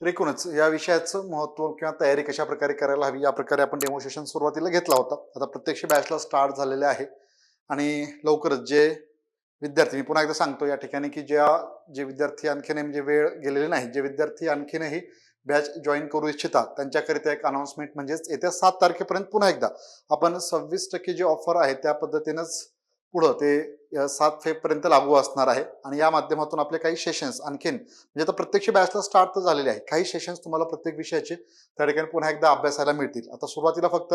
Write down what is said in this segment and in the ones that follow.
एकूणच या विषयाचं महत्त्व किंवा तयारी कशा प्रकारे करायला हवी या प्रकारे आपण डेमोन्स्ट्रेशन सुरुवातीला घेतला होता. आता प्रत्यक्ष बॅचला स्टार्ट झालेले आहे आणि लवकरच जे विद्यार्थी, मी पुन्हा एकदा सांगतो या ठिकाणी की जे विद्यार्थी आणखीनही म्हणजे वेळ गेलेले नाही, जे विद्यार्थी आणखीनही बॅच जॉईन करू इच्छितात त्यांच्याकरिता एक अनाउन्समेंट, म्हणजेच येत्या 7 तारखेपर्यंत पुन्हा एकदा आपण 26% जे ऑफर आहे त्या पद्धतीनंच पुढं ते 7 फेब्रुवारीपर्यंत लागू असणार आहे. आणि या माध्यमातून आपले काही सेशन्स आणखीन म्हणजे आता प्रत्यक्ष बॅचला स्टार्ट तर झालेले आहे, काही सेशन्स तुम्हाला प्रत्येक विषयाचे त्या ठिकाणी पुन्हा एकदा अभ्यासायला मिळतील. आता सुरुवातीला फक्त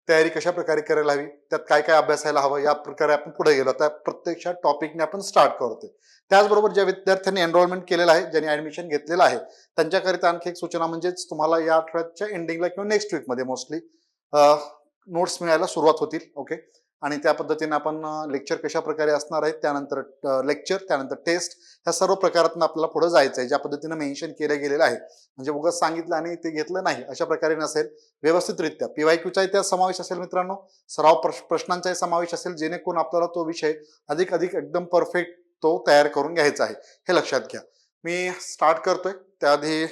तयारी कशा प्रकारे करायला हवी, त्यात काय काय अभ्यासायला हवं या प्रकारे आपण पुढे गेलो. आता प्रत्यक्षात टॉपिकने आपण स्टार्ट करतोय. त्याचबरोबर ज्या विद्यार्थ्यांनी एनरोलमेंट केलेलं आहे, ज्यांनी ऍडमिशन घेतलेलं आहे, त्यांच्याकरिता आणखी एक सूचना, म्हणजेच तुम्हाला या आठवड्याच्या एंडिंगला किंवा नेक्स्ट वीकमध्ये मोस्टली नोट्स मिळायला सुरुवात होतील. ओके. आणि त्या पद्धतीने आपण लेक्चर कशा प्रकारे असणार आहेत, त्यानंतर लेक्चर, त्यानंतर टेस्ट, ह्या सर्व प्रकारातून आपल्याला पुढे जायचं आहे. ज्या पद्धतीने मेन्शन केलं गेलेलं आहे, म्हणजे उगाच सांगितलं आणि ते घेतलं नाही अशा प्रकारे नसेल. व्यवस्थितरित्या पीवायक्यूचाही त्यात समावेश असेल मित्रांनो, सराव प्रश्नांचाही समावेश असेल, जेणेकरून आपल्याला तो विषय अधिक एकदम परफेक्ट तो तयार करून घ्यायचा आहे, हे लक्षात घ्या. मी स्टार्ट करतोय त्याआधी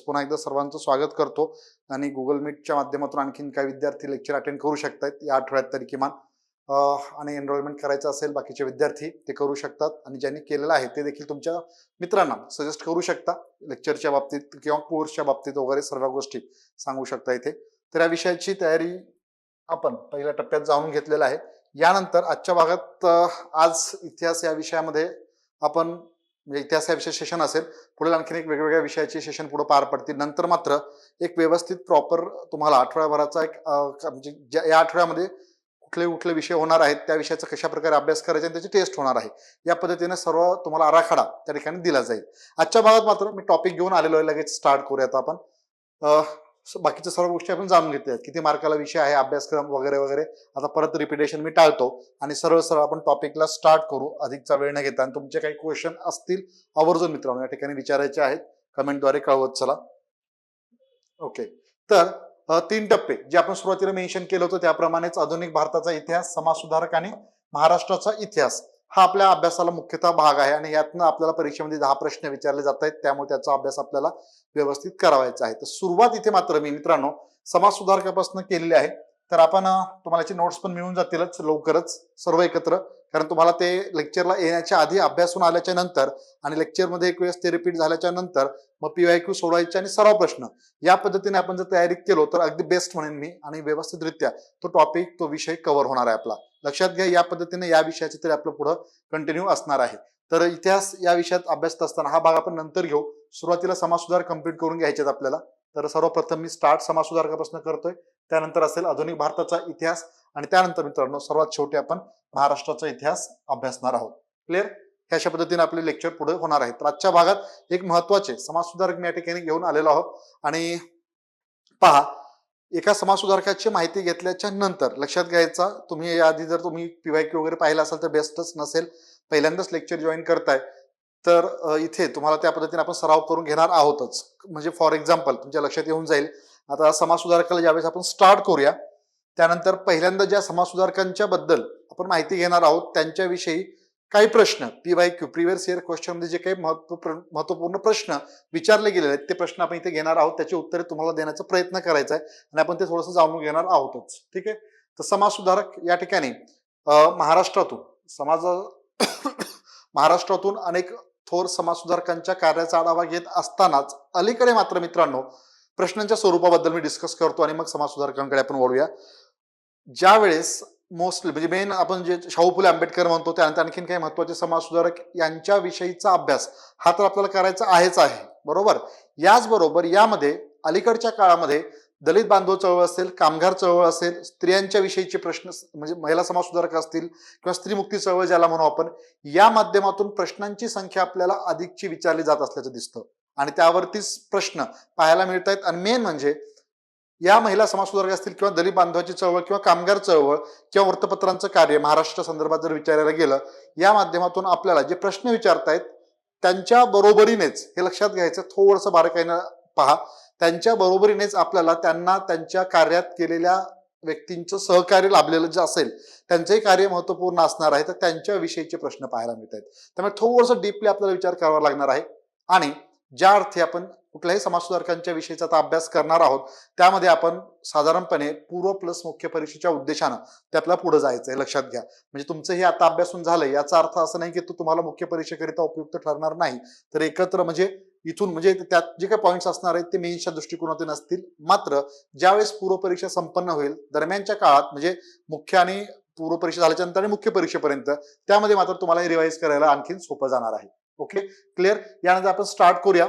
पुन्हा एकदा सर्वांचं स्वागत करतो. आणि गुगल मीटच्या माध्यमातून आणखीन काही विद्यार्थी लेक्चर अटेंड करू शकतात या आठवड्यात तरी किमान. आणि एनरोलमेंट करायचं असेल बाकीचे विद्यार्थी ते करू शकतात, आणि ज्यांनी केलेलं आहे ते देखील तुमच्या मित्रांना सजेस्ट करू शकता लेक्चरच्या बाबतीत किंवा कोर्सच्या बाबतीत वगैरे सर्व गोष्टी सांगू शकता इथे. तर या विषयाची तयारी आपण पहिल्या टप्प्यात जाणून घेतलेला आहे. यानंतर आजच्या भागात आज इतिहास या विषयामध्ये आपण म्हणजे इतिहास या विषय सेशन असेल. पुढील आणखीन एक वेगवेगळ्या विषयाचे सेशन पुढे पार पडतील. नंतर मात्र एक व्यवस्थित प्रॉपर तुम्हाला आठवड्याभराचा एक म्हणजे या आठवड्यामध्ये कुठले कुठले विषय होणार आहेत, त्या विषयाचा कशा प्रकारे अभ्यास करायचा आणि त्याची टेस्ट होणार आहे, या पद्धतीने सर्व तुम्हाला आराखडा त्या ठिकाणी दिला जाईल. आजच्या भागात मात्र मी टॉपिक घेऊन आलेलो आहे, लगेच स्टार्ट करूयात आपण. बाकीच्या सर्व गोष्टी आपण जाणून घेतल्या, किती मार्काला विषय आहे, अभ्यासक्रम वगैरे वगैरे. आता परत रिपिटेशन मी टाळतो आणि सरळ सरळ आपण टॉपिकला स्टार्ट करू अधिकचा वेळ न घेता. आणि तुमचे काही क्वेश्चन असतील आवर्जून मित्रांनो या ठिकाणी विचारायचे आहेत, कमेंटद्वारे कळवत चला. ओके. तर 3 टप्पे जे आपण सुरुवातीला मेन्शन केलं होतं त्याप्रमाणेच आधुनिक भारताचा इतिहास, समाजसुधारक आणि महाराष्ट्राचा इतिहास हा आपल्या अभ्यासाला मुख्यतः भाग आहे. आणि यातनं आपल्याला परीक्षेमध्ये 10 प्रश्न विचारले जात आहेत, त्यामुळे त्याचा अभ्यास आपल्याला व्यवस्थित करावायचा आहे. तर सुरुवात इथे मात्र मी मित्रांनो समाजसुधारकापासून केलेली आहे. तर आपण तुम्हाला याची नोट्स पण मिळून जातीलच लवकरच सर्व एकत्र, कारण तुम्हाला ते लेक्चरला येण्याच्या आधी अभ्यासून आल्याच्या नंतर आणि लेक्चरमध्ये एक वेळेस ते रिपीट झाल्याच्या नंतर मग पीवायक्यू सोडवायचे आणि सराव प्रश्न, या पद्धतीने आपण जर तयारी केलो तर अगदी बेस्ट म्हणेन मी. आणि व्यवस्थितरित्या तो टॉपिक, तो विषय कव्हर होणार आहे आपला. लक्षात घ्या, या पद्धतीने या विषयाचे तरी आपलं पुढं कंटिन्यू असणार आहे. तर इतिहास या विषयात अभ्यासत असताना हा भाग आपण नंतर घेऊ. सुरुवातीला समाजसुधार कंप्लीट करून घ्यायचे आपल्याला. तर सर्वप्रथम मी स्टार्ट समाजसुधारकापासून करतोय, त्यानंतर असेल आधुनिक भारताचा इतिहास, आणि त्यानंतर मित्रांनो सर्वात शेवटी आपण महाराष्ट्राचा इतिहास अभ्यासणार आहोत. क्लिअर? अशा पद्धतीने आपले लेक्चर पुढे होणार आहेत. तर आजच्या भागात एक महत्वाचे समाजसुधारक मी या ठिकाणी घेऊन आलेलो आहोत. आणि पहा, एका समाजसुधारकाची माहिती घेतल्याच्या नंतर लक्षात घ्यायचा, तुम्ही याआधी जर तुम्ही पीवायक्यू वगैरे पाहिला असाल तर बेस्टच, नसेल पहिल्यांदाच लेक्चर जॉईन करताय तर इथे तुम्हाला त्या पद्धतीने आपण सराव करून घेणार आहोतच. म्हणजे फॉर एक्झाम्पल तुमच्या लक्षात येऊन जाईल. आता समाजसुधारकाला ज्यावेळेस आपण स्टार्ट करूया, त्यानंतर पहिल्यांदा ज्या समाजसुधारकांच्या बद्दल आपण माहिती घेणार आहोत त्यांच्याविषयी काही प्रश्न पीवायक्यू प्रिव्हियस इयर क्वेश्चन मध्ये जे काही महत्वपूर्ण प्रश्न विचारले गेलेले आहेत ते प्रश्न आपण इथे घेणार आहोत. त्याची उत्तरे तुम्हाला देण्याचा प्रयत्न करायचा आहे आणि आपण ते थोडंसं जाणून घेणार आहोतच. ठीक आहे. तर समाजसुधारक या ठिकाणी महाराष्ट्रातून महाराष्ट्रातून अनेक थोर समाजसुधारकांच्या कार्याचा आढावा घेत असतानाच अलीकडे मात्र मित्रांनो प्रश्नांच्या स्वरूपाबद्दल मी डिस्कस करतो आणि मग समाजसुधारकांकडे आपण वळूया. ज्या वेळेस मोस्टली म्हणजे मेन आपण जे शाहू फुले आंबेडकर म्हणतो, त्यानंतर आणखीन काही महत्वाचे समाजसुधारक यांच्या विषयीचा अभ्यास हा तर आपल्याला करायचा आहेच आहे, बरोबर. याचबरोबर यामध्ये अलीकडच्या काळामध्ये दलित बांधव चळवळ असेल, कामगार चळवळ असेल, स्त्रियांच्या विषयीचे प्रश्न म्हणजे महिला समाजसुधारक असतील किंवा स्त्री मुक्ती चळवळ ज्याला म्हणू आपण, या माध्यमातून प्रश्नांची संख्या आपल्याला अधिकची विचारली जात असल्याचं दिसतं आणि त्यावरतीच प्रश्न पाहायला मिळत आहेत. आणि मेन म्हणजे या महिला समाजसुधारक असतील किंवा दलित बांधवाची चळवळ किंवा कामगार चळवळ किंवा वृत्तपत्रांचं कार्य महाराष्ट्र संदर्भात जर विचारायला गेलं, या माध्यमातून आपल्याला जे प्रश्न विचारतायत त्यांच्या बरोबरीनेच, हे लक्षात घ्यायचं, थोडंसं बारकाईनं पहा, त्यांच्या बरोबरीनेच आपल्याला त्यांना त्यांच्या कार्यात केलेल्या व्यक्तींचं सहकार्य लाभलेलं जे असेल त्यांचंही कार्य महत्वपूर्ण असणार आहे. तर त्यांच्या विषयीचे प्रश्न पाहायला मिळत आहेत. त्यामुळे थोडंसं डीपली आपल्याला विचार करावा लागणार आहे. आणि ज्या अर्थी आपण कुठल्याही समाजसुधारकांच्या विषयीचा आता अभ्यास करणार आहोत, त्यामध्ये आपण साधारणपणे पूर्व प्लस मुख्य परीक्षेच्या उद्देशानं ते आपल्याला पुढे जायचंय, लक्षात घ्या. म्हणजे तुमचं हे आता अभ्यासून झालंय याचा अर्थ असं नाही की तो तुम्हाला मुख्य परीक्षेकरिता उपयुक्त ठरणार नाही. तर एकत्र म्हणजे इथून म्हणजे त्यात जे काही पॉईंट्स असणार आहेत ते मेन्सच्या दृष्टिकोनातून असतील. मात्र ज्यावेळेस पूर्व परीक्षा संपन्न होईल दरम्यानच्या काळात म्हणजे मुख्य आणि पूर्व परीक्षा झाल्याच्या नंतर आणि मुख्य परीक्षेपर्यंत त्यामध्ये मात्र तुम्हाला रिवाईज करायला आणखीन सोपं जाणार आहे. Okay, clear. यानंतर आपण स्टार्ट करूया.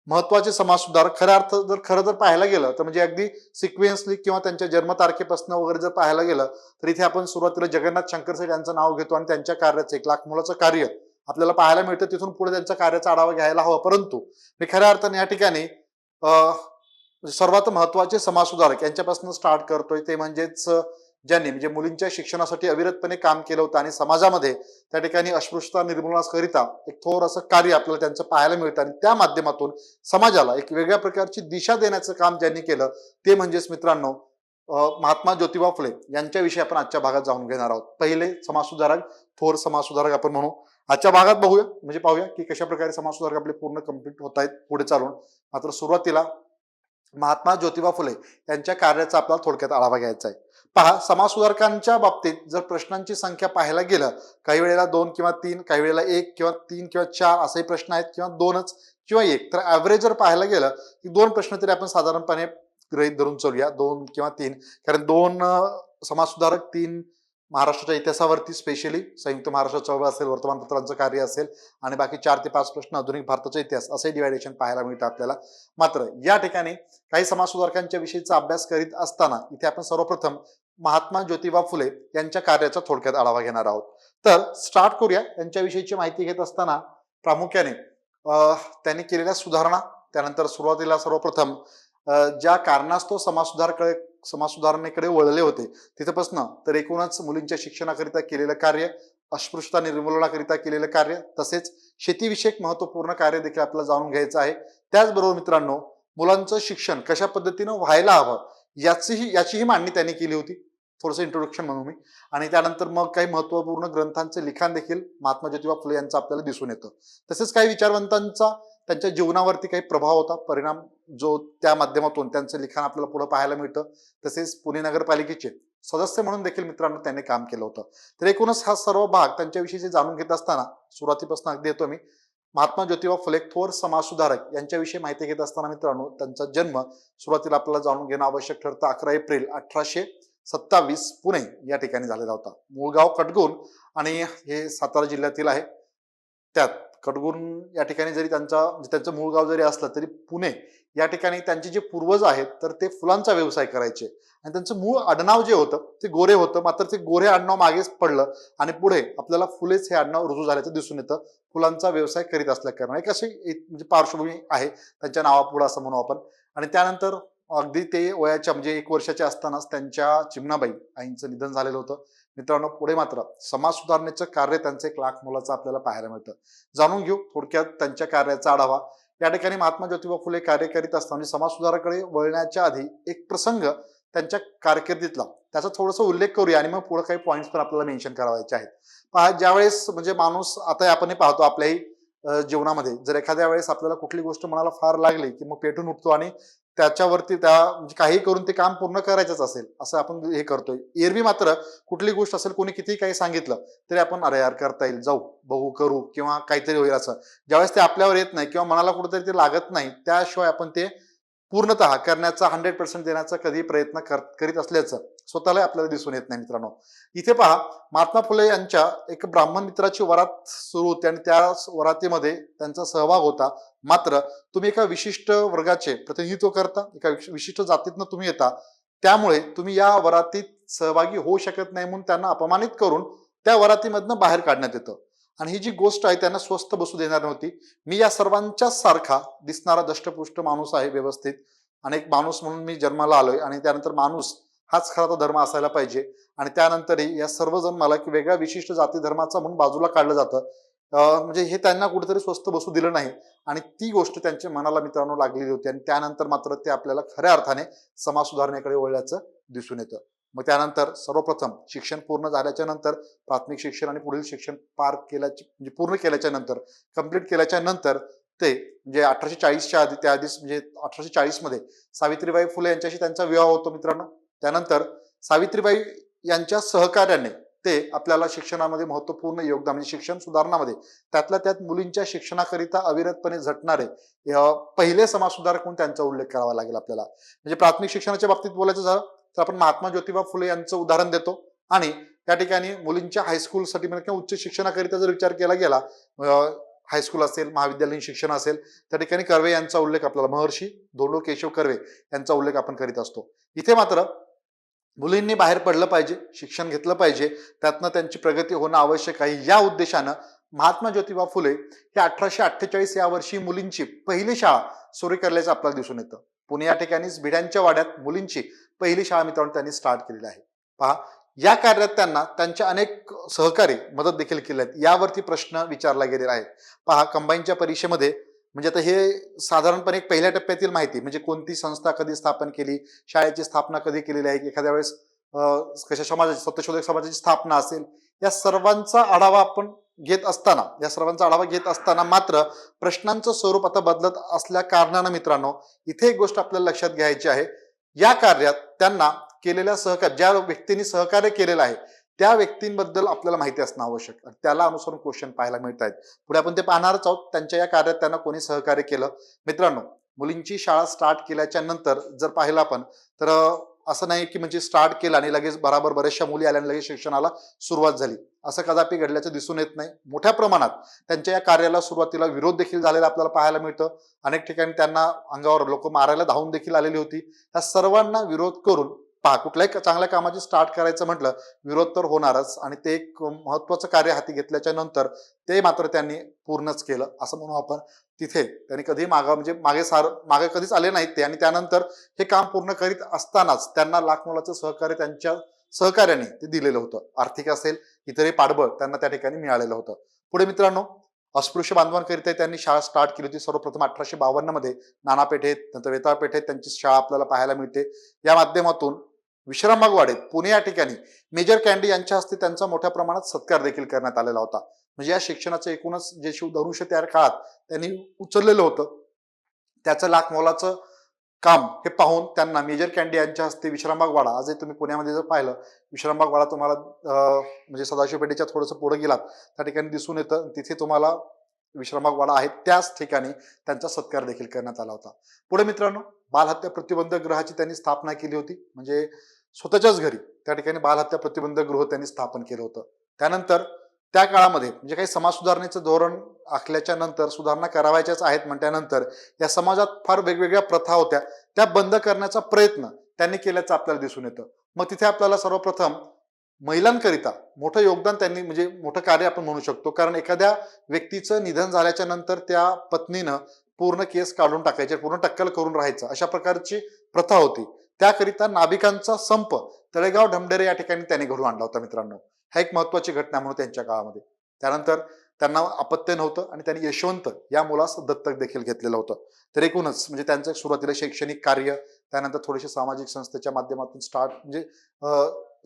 महत्वाचे समाज सुधारक खऱ्या अर्थ खरं जर पाहायला गेलं तर म्हणजे अगदी सिक्वेन्सली किंवा त्यांच्या जन्मतारखेपासून वगैरे जर पाहायला गेलं तर इथे आपण सुरुवातीला जगन्नाथ शंकरसेठ यांचं नाव घेतो आणि त्यांच्या कार्याचं 1,00,000 मुलाचं कार्य आपल्याला पाहायला मिळतं. तिथून पुढे त्यांच्या कार्याचा आढावा घ्यायला हवा. परंतु मी खऱ्या अर्थाने या ठिकाणी सर्वात महत्वाचे समाज सुधारक यांच्यापासून स्टार्ट करतोय ते म्हणजेच ज्यांनी म्हणजे मुलींच्या शिक्षणासाठी अविरतपणे काम केलं होतं आणि समाजामध्ये त्या ठिकाणी अस्पृश्यता निर्मूलनाकरिता एक थोर असं कार्य आपल्याला त्यांचं पाहायला मिळतं आणि त्या माध्यमातून समाजाला एक वेगळ्या प्रकारची दिशा देण्याचं काम ज्यांनी केलं ते म्हणजेच मित्रांनो महात्मा ज्योतिबा फुले यांच्याविषयी आपण आजच्या भागात जाणून घेणार आहोत. पहिले समाजसुधारक, थोर समाजसुधारक आपण म्हणू. आजच्या भागात बघूया म्हणजे पाहूया की कशा प्रकारे समाजसुधारक आपले पूर्ण कंप्लीट होत आहेत पुढे चालून. मात्र सुरुवातीला महात्मा ज्योतिबा फुले यांच्या कार्याचा आपल्याला थोडक्यात आढावा घ्यायचा आहे. पहा, समाजसुधारकांच्या बाबतीत जर प्रश्नांची संख्या पाहायला गेलं काही वेळेला 2 किंवा 3, काही वेळेला 1 किंवा 3 किंवा 4 असे प्रश्न आहेत किंवा 2च किंवा 1. तर ऍव्हरेज जर पाहायला गेलं की 2 प्रश्न तरी आपण साधारणपणे गृहीत धरून चलूया, 2 किंवा 3. कारण 2 समाजसुधारक, 3 महाराष्ट्राच्या इतिहासावरती स्पेशली संयुक्त महाराष्ट्र चळवळ असेल, वर्तमानपत्रांचं कार्य असेल आणि बाकी 4 ते 5 प्रश्न आधुनिक भारताचा इतिहास असे डिवायडेशन पाहायला मिळतं आपल्याला. मात्र या ठिकाणी काही समाजसुधारकांच्या विषयीचा अभ्यास करीत असताना इथे आपण सर्वप्रथम महात्मा ज्योतिबा फुले यांच्या कार्याचा थोडक्यात आढावा घेणार आहोत. तर स्टार्ट करूया. यांच्याविषयीची माहिती घेत असताना प्रामुख्याने त्यांनी केलेल्या सुधारणा, त्यानंतर सुरुवातीला सर्वप्रथम ज्या कारणास्तव समाजसुधारणेकडे वळले होते तिथपासून तर एकूणच मुलींच्या शिक्षणाकरिता केलेलं कार्य, अस्पृश्यता निर्मूलनाकरिता केलेलं कार्य, तसेच शेतीविषयक महत्वपूर्ण कार्य देखील आपल्याला जाणून घ्यायचं आहे. त्याचबरोबर मित्रांनो मुलांचं शिक्षण कशा पद्धतीनं व्हायला हवं याचीही मांडणी त्यांनी केली होती. थोडंसं इंट्रोडक्शन म्हणू मी. आणि त्यानंतर मग काही महत्वपूर्ण ग्रंथांचे लिखाण देखील महात्मा ज्योतिबा फुले यांचं आपल्याला दिसून येतं. तसेच काही विचारवंतांचा त्यांच्या जीवनावरती काही प्रभाव होता, परिणाम जो त्या माध्यमातून त्यांचं लिखाण आपल्याला पुढे पाहायला मिळतं. तसेच पुणे नगरपालिकेचे सदस्य म्हणून देखील मित्रांनो त्यांनी काम केलं होतं. तर एकूणच हा सर्व भाग त्यांच्याविषयी जाणून घेत असताना सुरुवातीपासून अगदी येतो मी. महात्मा ज्योतिबा फुले थोर समाजसुधारक यांच्याविषयी माहिती घेत असताना मित्रांनो त्यांचा जन्म सुरुवातीला आपल्याला जाणून घेणं आवश्यक ठरतं. 11 एप्रिल 1827 पुणे या ठिकाणी झालेला होता. मूळ गाव कटगुण आणि हे सातारा जिल्ह्यातील आहे. त्यात कटगुण या ठिकाणी जरी त्यांचं मूळ गाव जरी असलं तरी पुणे या ठिकाणी त्यांचे जे पूर्वज आहेत तर ते फुलांचा व्यवसाय करायचे आणि त्यांचं मूळ आडनाव जे होतं ते गोरे होतं. मात्र ते गोरे आडनाव मागेच पडलं आणि पुढे आपल्याला फुलेच हे आडनाव रुजू झाल्याचं दिसून येतं. फुलांचा व्यवसाय करीत असल्या कारण एक अशी म्हणजे पार्श्वभूमी आहे त्यांच्या नावापुढे असं म्हणू आपण. आणि त्यानंतर अगदी ते वयाच्या म्हणजे 1 वर्षाचे असतानाच त्यांच्या चिमणाबाई आईंचं निधन झालेलं होतं. मित्रांनो पुढे मात्र समाज सुधारणेचं कार्य त्यांचं 1,00,000 मुलाचं आपल्याला पाहायला मिळतं. जाणून घेऊ थोडक्यात त्यांच्या कार्याचा आढावा. या ठिकाणी महात्मा ज्योतिबा फुले कार्य करीत असताना समाज सुधाराकडे वळण्याच्या आधी एक प्रसंग त्यांच्या कारकिर्दीतला त्याचा थोडासा उल्लेख करूया आणि मग पुढे काही पॉईंट्स पण आपल्याला मेन्शन करायचे आहेत. पहा, ज्यावेळेस म्हणजे माणूस आता आपण पाहतो आपल्याही जीवनामध्ये जर एखाद्या वेळेस आपल्याला कुठली गोष्ट मनाला फार लागली की मग पेटून उठतो आणि त्याच्यावरती म्हणजे काही करून ते काम पूर्ण करायचंच असेल असं आपण हे करतोय. एरवी मात्र कुठली गोष्ट असेल कोणी कितीही काही सांगितलं तरी आपण अरे यार करता येईल, जाऊ बघू करू किंवा काहीतरी होईल असं. ज्यावेळेस ते आपल्यावर येत नाही किंवा मनाला कुठेतरी ते लागत नाही त्याशिवाय आपण ते पूर्णतः करण्याचा 100% देण्याचा कधी प्रयत्न करीत असल्याचं स्वतःला आपल्याला दिसून येत नाही मित्रांनो. इथे पहा, महात्मा फुले यांच्या एक ब्राह्मण मित्राची वरात सुरू होती आणि त्या वरातीमध्ये त्यांचा सहभाग होता. मात्र तुम्ही एका विशिष्ट वर्गाचे प्रतिनिधित्व करता, एका विशिष्ट जातीतनं तुम्ही येता, त्यामुळे तुम्ही या वरातीत सहभागी होऊ शकत नाही म्हणून त्यांना अपमानित करून त्या वरातीमधनं बाहेर काढण्यात येतं. आणि ही जी गोष्ट आहे त्यांना स्वस्थ बसू देणार नव्हती. मी या सर्वांच्याच सारखा दिसणारा दष्टपुष्ट माणूस आहे व्यवस्थित, आणि एक माणूस म्हणून मी जन्माला आलोय आणि त्यानंतर माणूस हाच खरा तो धर्म असायला पाहिजे. आणि त्यानंतरही या सर्वजण मला की वेगळ्या विशिष्ट जाती धर्माचा म्हणून बाजूला काढलं जातं. म्हणजे हे त्यांना कुठेतरी स्वस्थ बसू दिलं नाही आणि ती गोष्ट त्यांच्या मनाला मित्रांनो लागलेली होती. आणि त्यानंतर मात्र ते आपल्याला खऱ्या अर्थाने समाज सुधारणेकडे वळल्याचं दिसून येतं. मग त्यानंतर सर्वप्रथम शिक्षण पूर्ण झाल्याच्या नंतर प्राथमिक शिक्षण आणि पुढील शिक्षण म्हणजे पूर्ण केल्याच्या नंतर, कंप्लीट केल्याच्या नंतर ते म्हणजे 1840च्या आधी, त्या आधीच म्हणजे 1840 मध्ये सावित्रीबाई फुले यांच्याशी त्यांचा विवाह होतो मित्रांनो. त्यानंतर सावित्रीबाई यांच्या सहकार्याने ते आपल्याला शिक्षणामध्ये महत्वपूर्ण योगदान म्हणजे शिक्षण सुधारणामध्ये त्यातल्या त्यात मुलींच्या शिक्षणाकरिता अविरतपणे झटणारे पहिले समाजसुधारक म्हणून त्यांचा उल्लेख करावा लागेल आपल्याला. म्हणजे प्राथमिक शिक्षणाच्या बाबतीत बोलायचं झालं तर आपण महात्मा ज्योतिबा फुले यांचं उदाहरण देतो. आणि त्या ठिकाणी मुलींच्या हायस्कूलसाठी किंवा उच्च शिक्षणाकरिता जर विचार केला गेला, हायस्कूल असेल, महाविद्यालयीन शिक्षण असेल, त्या ठिकाणी कर्वे यांचा उल्लेख आपल्याला, महर्षी धोंडो केशव कर्वे यांचा उल्लेख आपण करीत असतो. इथे मात्र मुलींनी बाहेर पडलं पाहिजे, शिक्षण घेतलं पाहिजे, त्यातनं त्यांची प्रगती होणं आवश्यक आहे. या उद्देशानं महात्मा ज्योतिबा फुले हे 1848 या वर्षी मुलींची पहिली शाळा सुरू केल्याचं आपल्याला दिसून येतं. पुणे या ठिकाणीच भिड्यांच्या वाड्यात मुलींची पहिली शाळा मित्रांनो त्यांनी स्टार्ट केलेली आहे. पहा, या कार्यात त्यांना त्यांच्या अनेक सहकारी मदत देखील केली आहेत. यावरती प्रश्न विचारला गेलेला आहे. पहा, कंबाईनच्या परीक्षेमध्ये म्हणजे आता हे साधारणपणे एक पहिल्या टप्प्यातील माहिती, म्हणजे कोणती संस्था कधी स्थापन केली, शाळेची स्थापना कधी केलेली आहे, एखाद्या वेळेस कशा समाजाची, सत्यशोधक समाजाची स्थापना असेल, या सर्वांचा आढावा आपण घेत असताना, या सर्वांचा आढावा घेत असताना मात्र प्रश्नांचं स्वरूप आता बदलत असल्या कारणानं मित्रांनो इथे एक गोष्ट आपल्याला लक्षात घ्यायची आहे. या कार्यात त्यांना केलेल्या सहकार्य, ज्या व्यक्तींनी सहकार्य केलेलं आहे त्या व्यक्तींबद्दल आपल्याला माहिती असणं आवश्यक आहे. त्याला अनुसरून क्वेश्चन पाहायला मिळत आहेत. पुढे आपण ते पाहणारच आहोत, त्यांच्या या कार्यात त्यांना कोणी सहकार्य केलं. मित्रांनो, मुलींची शाळा स्टार्ट केल्याच्या नंतर जर पाहिलं आपण तर असं नाही की म्हणजे स्टार्ट केलं आणि लगेच बराबर बऱ्याचशा मुली आल्या आणि लगेच शिक्षणाला सुरुवात झाली, असं कदापि घडल्याचं दिसून येत नाही. मोठ्या प्रमाणात त्यांच्या या कार्याला सुरुवातीला विरोध देखील झालेला आपल्याला पाहायला मिळतं. अनेक ठिकाणी त्यांना अंगावर लोक मारायला धावून देखील आलेली होती. या सर्वांना विरोध करून पहा, कुठल्याही चांगल्या कामाची स्टार्ट करायचं म्हटलं विरोध तर होणारच, आणि ते एक महत्वाचं कार्य हाती घेतल्याच्या नंतर ते मात्र त्यांनी पूर्णच केलं असं म्हणू आपण. तिथे त्यांनी कधी म्हणजे मागे कधीच आले नाहीत ते, आणि त्यानंतर हे काम पूर्ण करीत असतानाच त्यांना लाख मोलाचं सहकार्य त्यांच्या सहकार्याने ते दिलेलं होतं. आर्थिक असेल, इतरही पाठबळ त्यांना त्या ठिकाणी मिळालेलं होतं. पुढे मित्रांनो, अस्पृश्य बांधवांकरिता त्यांनी शाळा स्टार्ट केली होती. सर्वप्रथम 1852 मध्ये नाना पेठेत, नंतर वेताळ पेठेत त्यांची शाळा आपल्याला पाहायला मिळते. या माध्यमातून विश्रामबाग वाडीत पुणे या ठिकाणी मेजर कॅन्डी यांच्या हस्ते त्यांचा मोठ्या प्रमाणात सत्कार देखील करण्यात आलेला होता. म्हणजे या शिक्षणाचं एकूणच जे शिवधनुष्य त्या काळात त्यांनी उचललेलं होतं त्याचं लाख मोलाचं काम हे पाहून त्यांना मेजर कॅन्डी यांच्या हस्ते विश्रामबाग वाडा, आजही तुम्ही पुण्यामध्ये जर पाहिलं विश्रामबाग वाडा तुम्हाला म्हणजे सदाशिव पेठेच्या थोडंसं पुढे गेलात त्या ठिकाणी दिसून येतं. तिथे तुम्हाला विश्रामबाग वाडा आहे, त्याच ठिकाणी त्यांचा सत्कार देखील करण्यात आला होता. पुढे मित्रांनो, बालहत्या प्रतिबंधक गृहाची त्यांनी स्थापना केली होती. म्हणजे स्वतःच्याच घरी त्या ठिकाणी बालहत्या प्रतिबंधक गृह त्यांनी स्थापन केलं होतं. त्यानंतर त्या काळामध्ये म्हणजे काही समाज सुधारणेचं धोरण आखल्याच्या नंतर सुधारणा करावायच्याच आहेत म्हटल्यानंतर या समाजात फार वेगवेगळ्या प्रथा होत्या, त्या बंद करण्याचा प्रयत्न त्यांनी केल्याचं आपल्याला दिसून येतं. मग तिथे आपल्याला सर्वप्रथम महिलांकरिता मोठं योगदान त्यांनी, म्हणजे मोठं कार्य आपण म्हणू शकतो. कारण एखाद्या व्यक्तीचं निधन झाल्याच्या नंतर त्या पत्नीनं पूर्ण केस काढून टाकायचे, पूर्ण टक्कल करून राहायचं, अशा प्रकारची प्रथा होती. त्याकरिता नाभिकांचा संप तळेगाव ढमढेरे या ठिकाणी त्यांनी घडून आणला होता मित्रांनो. हा एक महत्वाची घटना म्हणून त्यांच्या काळामध्ये. त्यानंतर त्यांना अपत्य नव्हतं आणि त्यांनी यशवंत या मुलास दत्तक देखील घेतलेलं होतं. तर एकूणच म्हणजे त्यांचं सुरुवातीला शैक्षणिक कार्य, त्यानंतर थोडेसे सामाजिक संस्थेच्या माध्यमातून स्टार्ट म्हणजे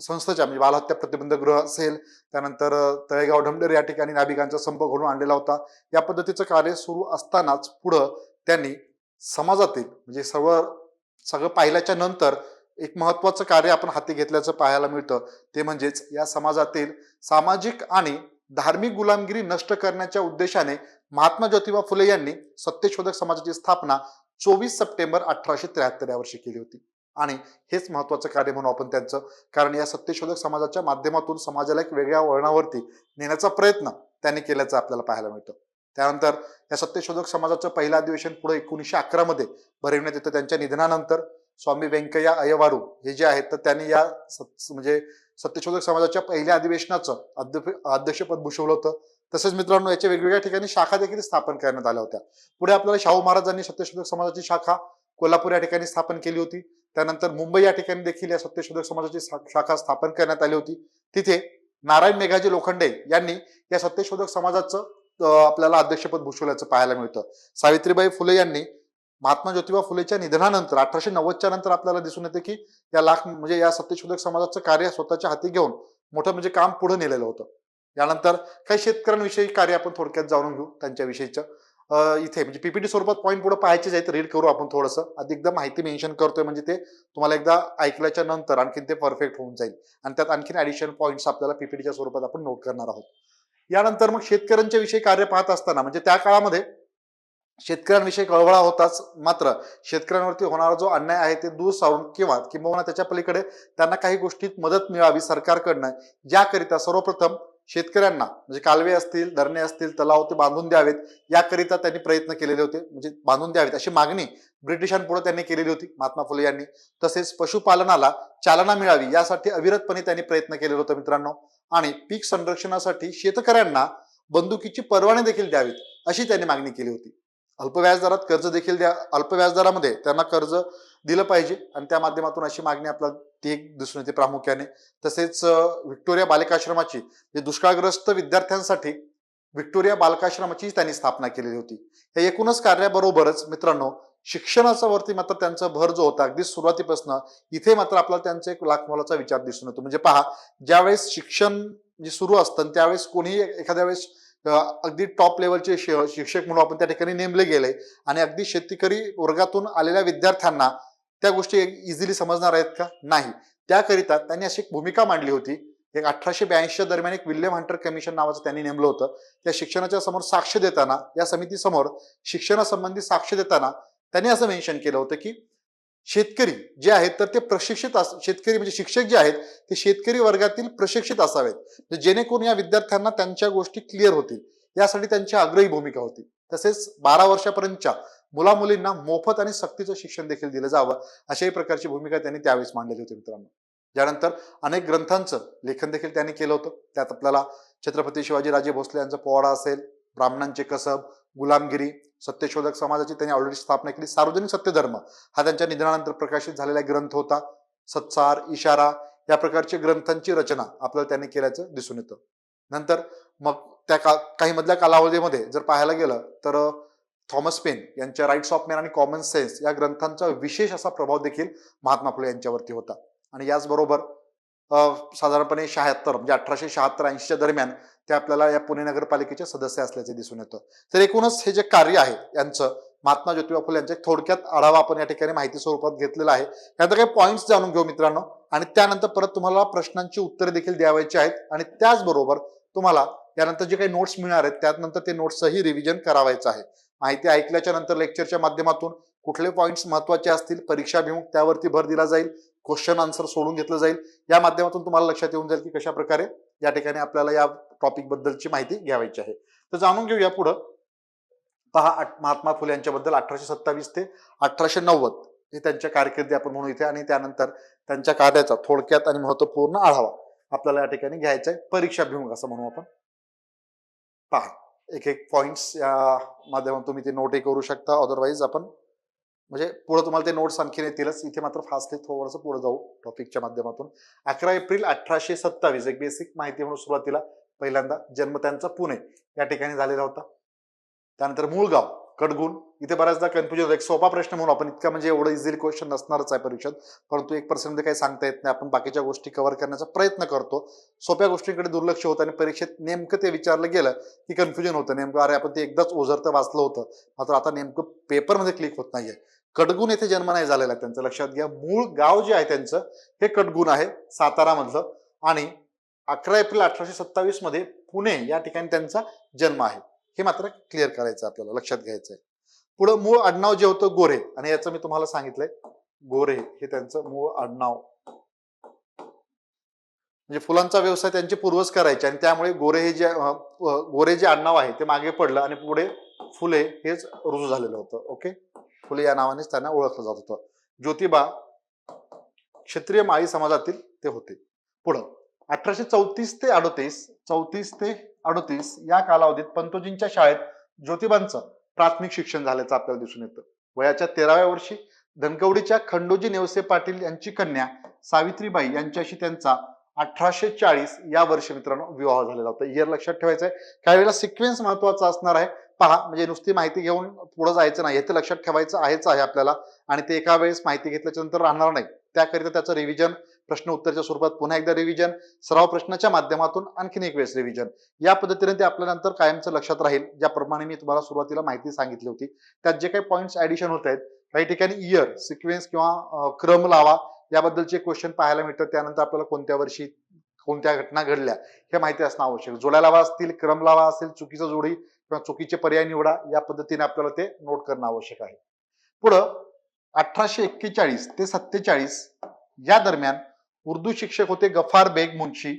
संस्थेच्या म्हणजे बालहत्या प्रतिबंधक गृह असेल, त्यानंतर तळेगाव ढमढेरे या ठिकाणी नाभिकांचा संप घडून आणलेला होता. या पद्धतीचं कार्य सुरू असतानाच पुढं त्यांनी समाजातील म्हणजे सगळं पाहिल्याच्या नंतर एक महत्वाचं कार्य आपण हाती घेतल्याचं पाहायला मिळतं. ते म्हणजेच या समाजातील सामाजिक आणि धार्मिक गुलामगिरी नष्ट करण्याच्या उद्देशाने महात्मा ज्योतिबा फुले यांनी सत्यशोधक समाजाची स्थापना 24 सप्टेंबर 1873 या वर्षी केली होती. आणि हेच महत्वाचं कार्य म्हणून आपण त्यांचं, कारण या सत्यशोधक समाजाच्या माध्यमातून समाजाला एक वेगळ्या वळणावरती नेण्याचा प्रयत्न त्यांनी केल्याचं आपल्याला पाहायला मिळतं. त्यानंतर या सत्यशोधक समाजाचं पहिलं अधिवेशन पुढे 1911 मध्ये भरवण्यात येतं. त्यांच्या निधनानंतर स्वामी व्यंकय्या अय्यवारू हे जे आहेत तर त्यांनी या म्हणजे सत्यशोधक समाजाच्या पहिल्या अधिवेशनाचं अध्यक्षपद भूषवलं होतं. तसेच मित्रांनो, याच्या वेगवेगळ्या ठिकाणी शाखा देखील स्थापन करण्यात आल्या होत्या. पुढे आपल्याला शाहू महाराजांनी सत्यशोधक समाजाची शाखा कोल्हापूर या ठिकाणी स्थापन केली होती. त्यानंतर मुंबई या ठिकाणी देखील या सत्यशोधक समाजाची शाखा स्थापन करण्यात आली होती. तिथे नारायण मेघाजी लोखंडे यांनी या सत्यशोधक समाजाचं आपल्याला अध्यक्षपद भूषवल्याचं पाहायला मिळतं. सावित्रीबाई फुले यांनी महात्मा ज्योतिबा फुलेच्या निधनानंतर 1890च्या नंतर आपल्याला दिसून येते की म्हणजे या सत्यशोधक समाजाचं कार्य स्वतःच्या हाती घेऊन मोठं म्हणजे काम पुढे नेलेलं होतं. यानंतर काही शेतकऱ्यांविषयी कार्य आपण थोडक्यात जाणून घेऊ त्यांच्याविषयीचं. इथे म्हणजे पीपीटी स्वरूपात पॉईंट पुढे पाहायचे आहेत, रीड करू आपण थोडंसं. अधिकदा माहिती मेन्शन करतोय म्हणजे ते तुम्हाला एकदा ऐकल्याच्या नंतर आणखीन ते परफेक्ट होऊन जाईल आणि त्यात आणखीन ऍडिशनल पॉईंट्स आपल्याला पीपीटीच्या स्वरूपात आपण नोट करणार आहोत. यानंतर मग शेतकऱ्यांच्या विषयी कार्य पाहत असताना म्हणजे त्या काळामध्ये शेतकऱ्यांविषयी कळवळा होताच, मात्र शेतकऱ्यांवरती होणारा जो अन्याय आहे ते दूर सारून किंवा किंबहुना त्याच्या पलीकडे त्यांना काही गोष्टीत मदत मिळावी सरकारकडनं, याकरिता सर्वप्रथम शेतकऱ्यांना म्हणजे कालवे असतील, धरणे असतील, तलाव ते बांधून द्यावेत याकरिता त्यांनी प्रयत्न केलेले होते. म्हणजे बांधून द्यावेत अशी मागणी ब्रिटिशांपुढे त्यांनी केलेली होती महात्मा फुले यांनी. तसेच पशुपालनाला चालना मिळावी यासाठी अविरतपणे त्यांनी प्रयत्न केलेले होते मित्रांनो. आणि पीक संरक्षणासाठी शेतकऱ्यांना बंदुकीची परवाने देखील द्यावीत अशी त्यांनी मागणी केली होती. अल्प व्याजदरात कर्ज देखील द्या, अल्प व्याजदरामध्ये त्यांना कर्ज दिलं पाहिजे आणि त्या माध्यमातून अशी मागणी आपल्याला ती एक दिसून येते प्रामुख्याने. तसेच व्हिक्टोरिया बालिकाश्रमाची जे दुष्काळग्रस्त विद्यार्थ्यांसाठी व्हिक्टोरिया बालकाश्रमाची त्यांनी स्थापना केलेली होती. या एकूणच कार्याबरोबरच मित्रांनो शिक्षणाचा वरती मात्र त्यांचा भर जो होता अगदी सुरुवातीपासून इथे मात्र आपल्याला त्यांचा एक लाखमोलाचा विचार दिसून येतो. म्हणजे पहा, ज्यावेळेस शिक्षण जे सुरू असतं त्यावेळेस कोणीही एखाद्या वेळेस अगदी टॉप लेवलचे शिक्षक म्हणून आपण त्या ठिकाणी नेमले गेले आणि अगदी शेतकरी वर्गातून आलेल्या विद्यार्थ्यांना त्या गोष्टी इझिली समजणार आहेत का? नाही. त्याकरिता त्यांनी अशी एक भूमिका मांडली होती. एक 1882 दरम्यान एक विल्यम हंटर कमिशन नावाचं त्यांनी नेमलं होतं. त्या शिक्षणाच्या समोर साक्ष देताना, या समितीसमोर शिक्षणासंबंधी साक्ष देताना त्यांनी असं मेन्शन केलं होतं की शेतकरी जे आहेत तर ते प्रशिक्षित शेतकरी म्हणजे शिक्षक जे आहेत ते शेतकरी वर्गातील प्रशिक्षित असावेत, जेणेकरून या विद्यार्थ्यांना त्यांच्या गोष्टी क्लिअर होतील यासाठी त्यांची आग्रही भूमिका होती. तसेच 12 वर्षापर्यंतच्या मुला मुलींना मोफत आणि सक्तीचं शिक्षण देखील दिलं जावं अशाही प्रकारची भूमिका त्यांनी त्यावेळेस मांडलेली होती मित्रांनो. त्यानंतर अनेक ग्रंथांचं लेखन देखील त्यांनी केलं होतं. त्यात आपल्याला छत्रपती शिवाजीराजे भोसले यांचा पोवाडा असेल, ब्राह्मणांचे कसब, गुलामगिरी, सत्यशोधक समाजाची त्यांनी ऑलरेडी स्थापना केली. सार्वजनिक सत्यधर्म हा त्यांच्या निधनानंतर प्रकाशित झालेला ग्रंथ होता. सत्सार, इशारा या प्रकारच्या ग्रंथांची रचना आपल्याला त्यांनी केल्याचं दिसून येतं. नंतर मग त्या काही मधल्या कालावधीमध्ये जर पाहायला गेलं तर थॉमस पेन यांच्या राईट्स ऑफ मॅन आणि कॉमन सेन्स या ग्रंथांचा विशेष असा प्रभाव देखील महात्मा फुले यांच्यावरती होता. आणि याचबरोबर साधारणपणे 76 म्हणजे 1876-80च्या दरम्यान ते आपल्याला या पुणे नगरपालिकेचे सदस्य असल्याचे दिसून येतं. तर एकूणच हे जे कार्य आहे यांचं महात्मा ज्योतिबा फुले यांचे थोडक्यात आढावा आपण या ठिकाणी माहिती स्वरूपात घेतलेला आहे. त्यानंतर काही पॉईंट्स जाणून घेऊ मित्रांनो आणि त्यानंतर परत तुम्हाला प्रश्नांची उत्तरे देखील द्यावायची आहेत आणि त्याचबरोबर तुम्हाला यानंतर जे काही नोट्स मिळणार आहेत त्यानंतर ते नोट्सही रिव्हिजन करावायचं आहे. माहिती ऐकल्याच्या नंतर लेक्चरच्या माध्यमातून कुठले पॉईंट्स महत्वाचे असतील परीक्षाभिमुख त्यावरती भर दिला जाईल, क्वेश्चन आन्सर सोडून घेतलं जाईल. या माध्यमातून तुम्हाला लक्षात येऊन जाईल की कशा प्रकारे या ठिकाणी आपल्याला या टॉपिक बद्दलची माहिती घ्यावायची आहे. तर जाणून घेऊया पुढं. पहा, महात्मा फुले यांच्याबद्दल 1827 ते 1890 हे त्यांच्या कारकिर्दी आपण म्हणू इथे आणि त्यानंतर त्यांच्या कार्याचा थोडक्यात आणि महत्वपूर्ण आढावा आपल्याला या ठिकाणी घ्यायचा आहे. परीक्षाभिमुख असं म्हणू आपण. पहा, एक एक पॉइंट्स या माध्यमातून तुम्ही ते नोटही करू शकता. अदरवाईज आपण म्हणजे पुढे तुम्हाला ते नोट्स आणखी येतीलच. इथे मात्र फास्टली थोडंसं पुढे जाऊ टॉपिकच्या माध्यमातून. 11 एप्रिल 1827 एक बेसिक माहिती म्हणून सुरुवातीला पहिल्यांदा जन्म त्यांचा पुणे या ठिकाणी झालेला होता. त्यानंतर मूळ गाव कडगुण. इथे बऱ्याचदा कन्फ्युजन होतं. एक सोपा प्रश्न म्हणून आपण इतका म्हणजे एवढं इझिली क्वेश्चन नसणारच आहे परीक्षेत, परंतु 1% मध्ये काही सांगता येत नाही. आपण बाकीच्या गोष्टी कव्हर करण्याचा प्रयत्न करतो. सोप्या गोष्टींकडे दुर्लक्ष होतं आणि परीक्षेत नेमकं ते विचारलं गेलं की कन्फ्युजन होतं. नेमकं अरे आपण ते एकदाच ओझरतं वाचलं होतं, मात्र आता नेमकं पेपरमध्ये क्लिक होत नाहीये. कडगुण येथे जन्म नाही झालेला त्यांचं, लक्षात घ्या. मूळ गाव जे आहे त्यांचं हे कडगुण आहे सातारा मधलं आणि 11 एप्रिल 1827 मध्ये पुणे या ठिकाणी त्यांचा जन्म आहे. हे मात्र क्लिअर करायचं आपल्याला, लक्षात घ्यायचंय. पुढे मूळ आडनाव जे होतं गोरे आणि याचं मी तुम्हाला सांगितलंय गोरे हे त्यांचं मूळ आडनाव. म्हणजे फुलांचा व्यवसाय त्यांचे पूर्वज करायचे आणि त्यामुळे गोरे जे आडनाव आहे ते मागे पडलं आणि पुढे फुले हेच रुजू झालेलं होतं. ओके, फुले या नावानेच त्यांना ओळखलं जात होतं. ज्योतिबा क्षत्रिय माळी समाजातील ते होते. पुढं 1834 ते 38 या कालावधीत पंतोजींच्या शाळेत ज्योतिबांचं प्राथमिक शिक्षण झाल्याचं आपल्याला दिसून येतं. वयाच्या 13व्या वर्षी धनकवडीच्या खंडोजी नेवसे पाटील यांची कन्या सावित्रीबाई यांच्याशी त्यांचा 1840 या वर्षी मित्रांनो विवाह झालेला होता. इयर लक्षात ठेवायचं आहे. काही वेळेला सिक्वेन्स महत्वाचा असणार आहे. पहा, म्हणजे नुसती माहिती घेऊन पुढे जायचं नाही, हे तर लक्षात ठेवायचं आहे आपल्याला आणि ते एका वेळेस माहिती घेतल्याच्या नंतर राहणार नाही. त्याकरिता त्याचं रिव्हिजन प्रश्न उत्तरच्या स्वरूपात पुन्हा एकदा रिव्हिजन, सराव प्रश्नाच्या माध्यमातून आणखीन एक वेळेस रिव्हिजन. या पद्धतीने ते आपल्या नंतर कायमचं लक्षात राहील. ज्याप्रमाणे मी तुम्हाला सुरुवातीला माहिती सांगितली होती, त्यात जे काही पॉईंट्स ऍडिशन होत आहेत, काही ठिकाणी इयर, सिक्वेन्स किंवा क्रम लावा याबद्दलचे क्वेश्चन पाहायला मिळतात. त्यानंतर आपल्याला कोणत्या वर्षी कोणत्या घटना घडल्या हे माहिती असणं आवश्यक. जोड्या लावा असतील, क्रम लावा असेल, चुकीचं जोडी किंवा चुकीचे पर्याय निवडा, या पद्धतीने आपल्याला ते नोट करणं आवश्यक आहे. पुढं 1841 ते 47 या दरम्यान उर्दू शिक्षक होते गफार बेग मुन्शी,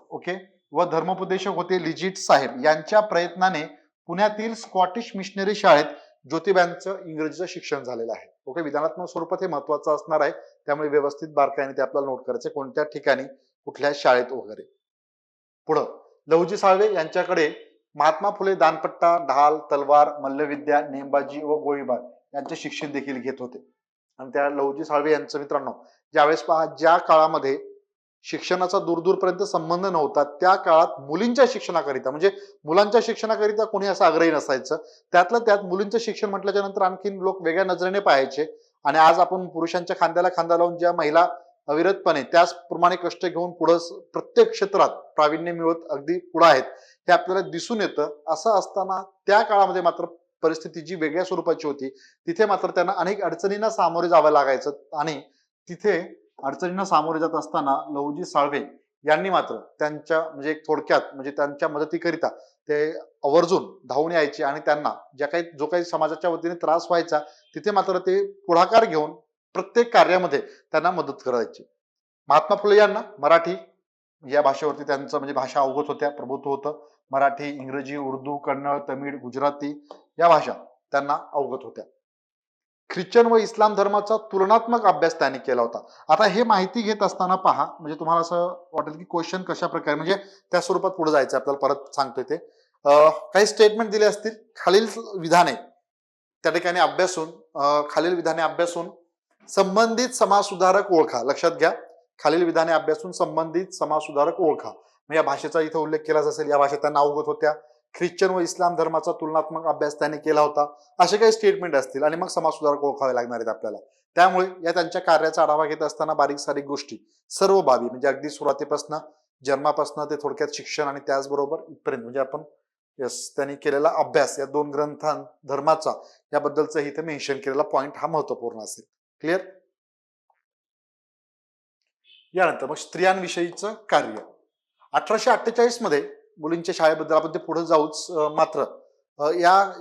ओके, व धर्मोपदेशक होते लिजिट साहेब. यांच्या प्रयत्नाने पुण्यातील स्कॉटिश मिशनरी शाळेत ज्योतिबांचं इंग्रजीचं शिक्षण झालेलं आहे. ओके, विधानात्मक स्वरूपात हे महत्वाचं असणार आहे, त्यामुळे व्यवस्थित बारकाईने ते आपल्याला नोट करायचे, कोणत्या ठिकाणी, कुठल्या शाळेत वगैरे. पुढं लहुजी साळवे यांच्याकडे महात्मा फुले दानपट्टा, ढाल, तलवार, मल्लविद्या, नेमबाजी व गोळीबार यांचे शिक्षण देखील घेत होते. आणि त्या लहुजी साळवे यांचं मित्रांनो, ज्यावेळेस पहा, ज्या काळामध्ये शिक्षणाचा दूरदूरपर्यंत संबंध नव्हता, त्या काळात मुलींच्या शिक्षणाकरिता, म्हणजे मुलांच्या शिक्षणाकरिता कोणी असं आग्रही नसायचं. त्यातलं त्यात मुलींचं शिक्षण म्हटल्याच्या नंतर आणखीन लोक वेगळ्या नजरेने पाहायचे. आणि आज आपण पुरुषांच्या खांद्याला खांदा लावून ज्या महिला अविरतपणे त्याचप्रमाणे कष्ट घेऊन पुढे प्रत्येक क्षेत्रात प्रावीण्य मिळवत अगदी पुढे आहेत, हे आपल्याला दिसून येतं. असं असताना त्या काळामध्ये मात्र परिस्थिती जी वेगळ्या स्वरूपाची होती, तिथे मात्र त्यांना अनेक अडचणींना सामोरे जावं लागायचं. आणि तिथे अडचणींना सामोरे जात असताना लहुजी साळवे यांनी मात्र त्यांच्या म्हणजे थोडक्यात म्हणजे त्यांच्या मदतीकरिता ते आवर्जून धावून यायचे आणि त्यांना जो काही समाजाच्या वतीने त्रास व्हायचा, तिथे मात्र ते पुढाकार घेऊन प्रत्येक कार्यामध्ये त्यांना मदत करायची. महात्मा फुले यांना मराठी या भाषेवरती त्यांचं म्हणजे भाषा अवगत होत्या, प्रभुत्व होतं. मराठी, इंग्रजी, उर्दू, कन्नड, तमिळ, गुजराती या भाषा त्यांना अवगत होत्या. ख्रिश्चन व इस्लाम धर्माचा तुलनात्मक अभ्यास त्यांनी केला होता. आता हे माहिती घेत असताना पहा, म्हणजे तुम्हाला असं वाटेल की क्वेश्चन कशा प्रकारे, म्हणजे त्या स्वरूपात पुढे जायचं आपल्याला, परत सांगतोय ते. काही स्टेटमेंट दिले असतील, खालील विधाने त्या ठिकाणी अभ्यासून खालील विधाने अभ्यासून संबंधित समाजसुधारक ओळखा. लक्षात घ्या, खालील विधाने अभ्यासून संबंधित समाजसुधारक ओळखा. या भाषेचा इथे उल्लेख केलाच असेल, या भाषेत त्यांना अवगत होत्या. ख्रिश्चन व इस्लाम धर्माचा तुलनात्मक अभ्यास त्यांनी केला होता. असे काही स्टेटमेंट असतील आणि मग समाजसुधारक ओळखावे लागणार आहेत आपल्याला. त्यामुळे या त्यांच्या कार्याचा आढावा घेत असताना बारीक सारीक गोष्टी, सर्व बाबी, म्हणजे अगदी सुरुवातीपासून जन्मापासून ते थोडक्यात शिक्षण आणि त्याचबरोबर इथपर्यंत म्हणजे आपण त्यांनी केलेला अभ्यास, या दोन ग्रंथां धर्माचा याबद्दलचं इथे मेन्शन केलेला पॉइंट हा महत्वपूर्ण असेल. क्लिअर? यानंतर मग स्त्रियांविषयीचं कार्य. 1848 मध्ये मुलींच्या शाळेबद्दल आपण ते पुढे जाऊच, मात्र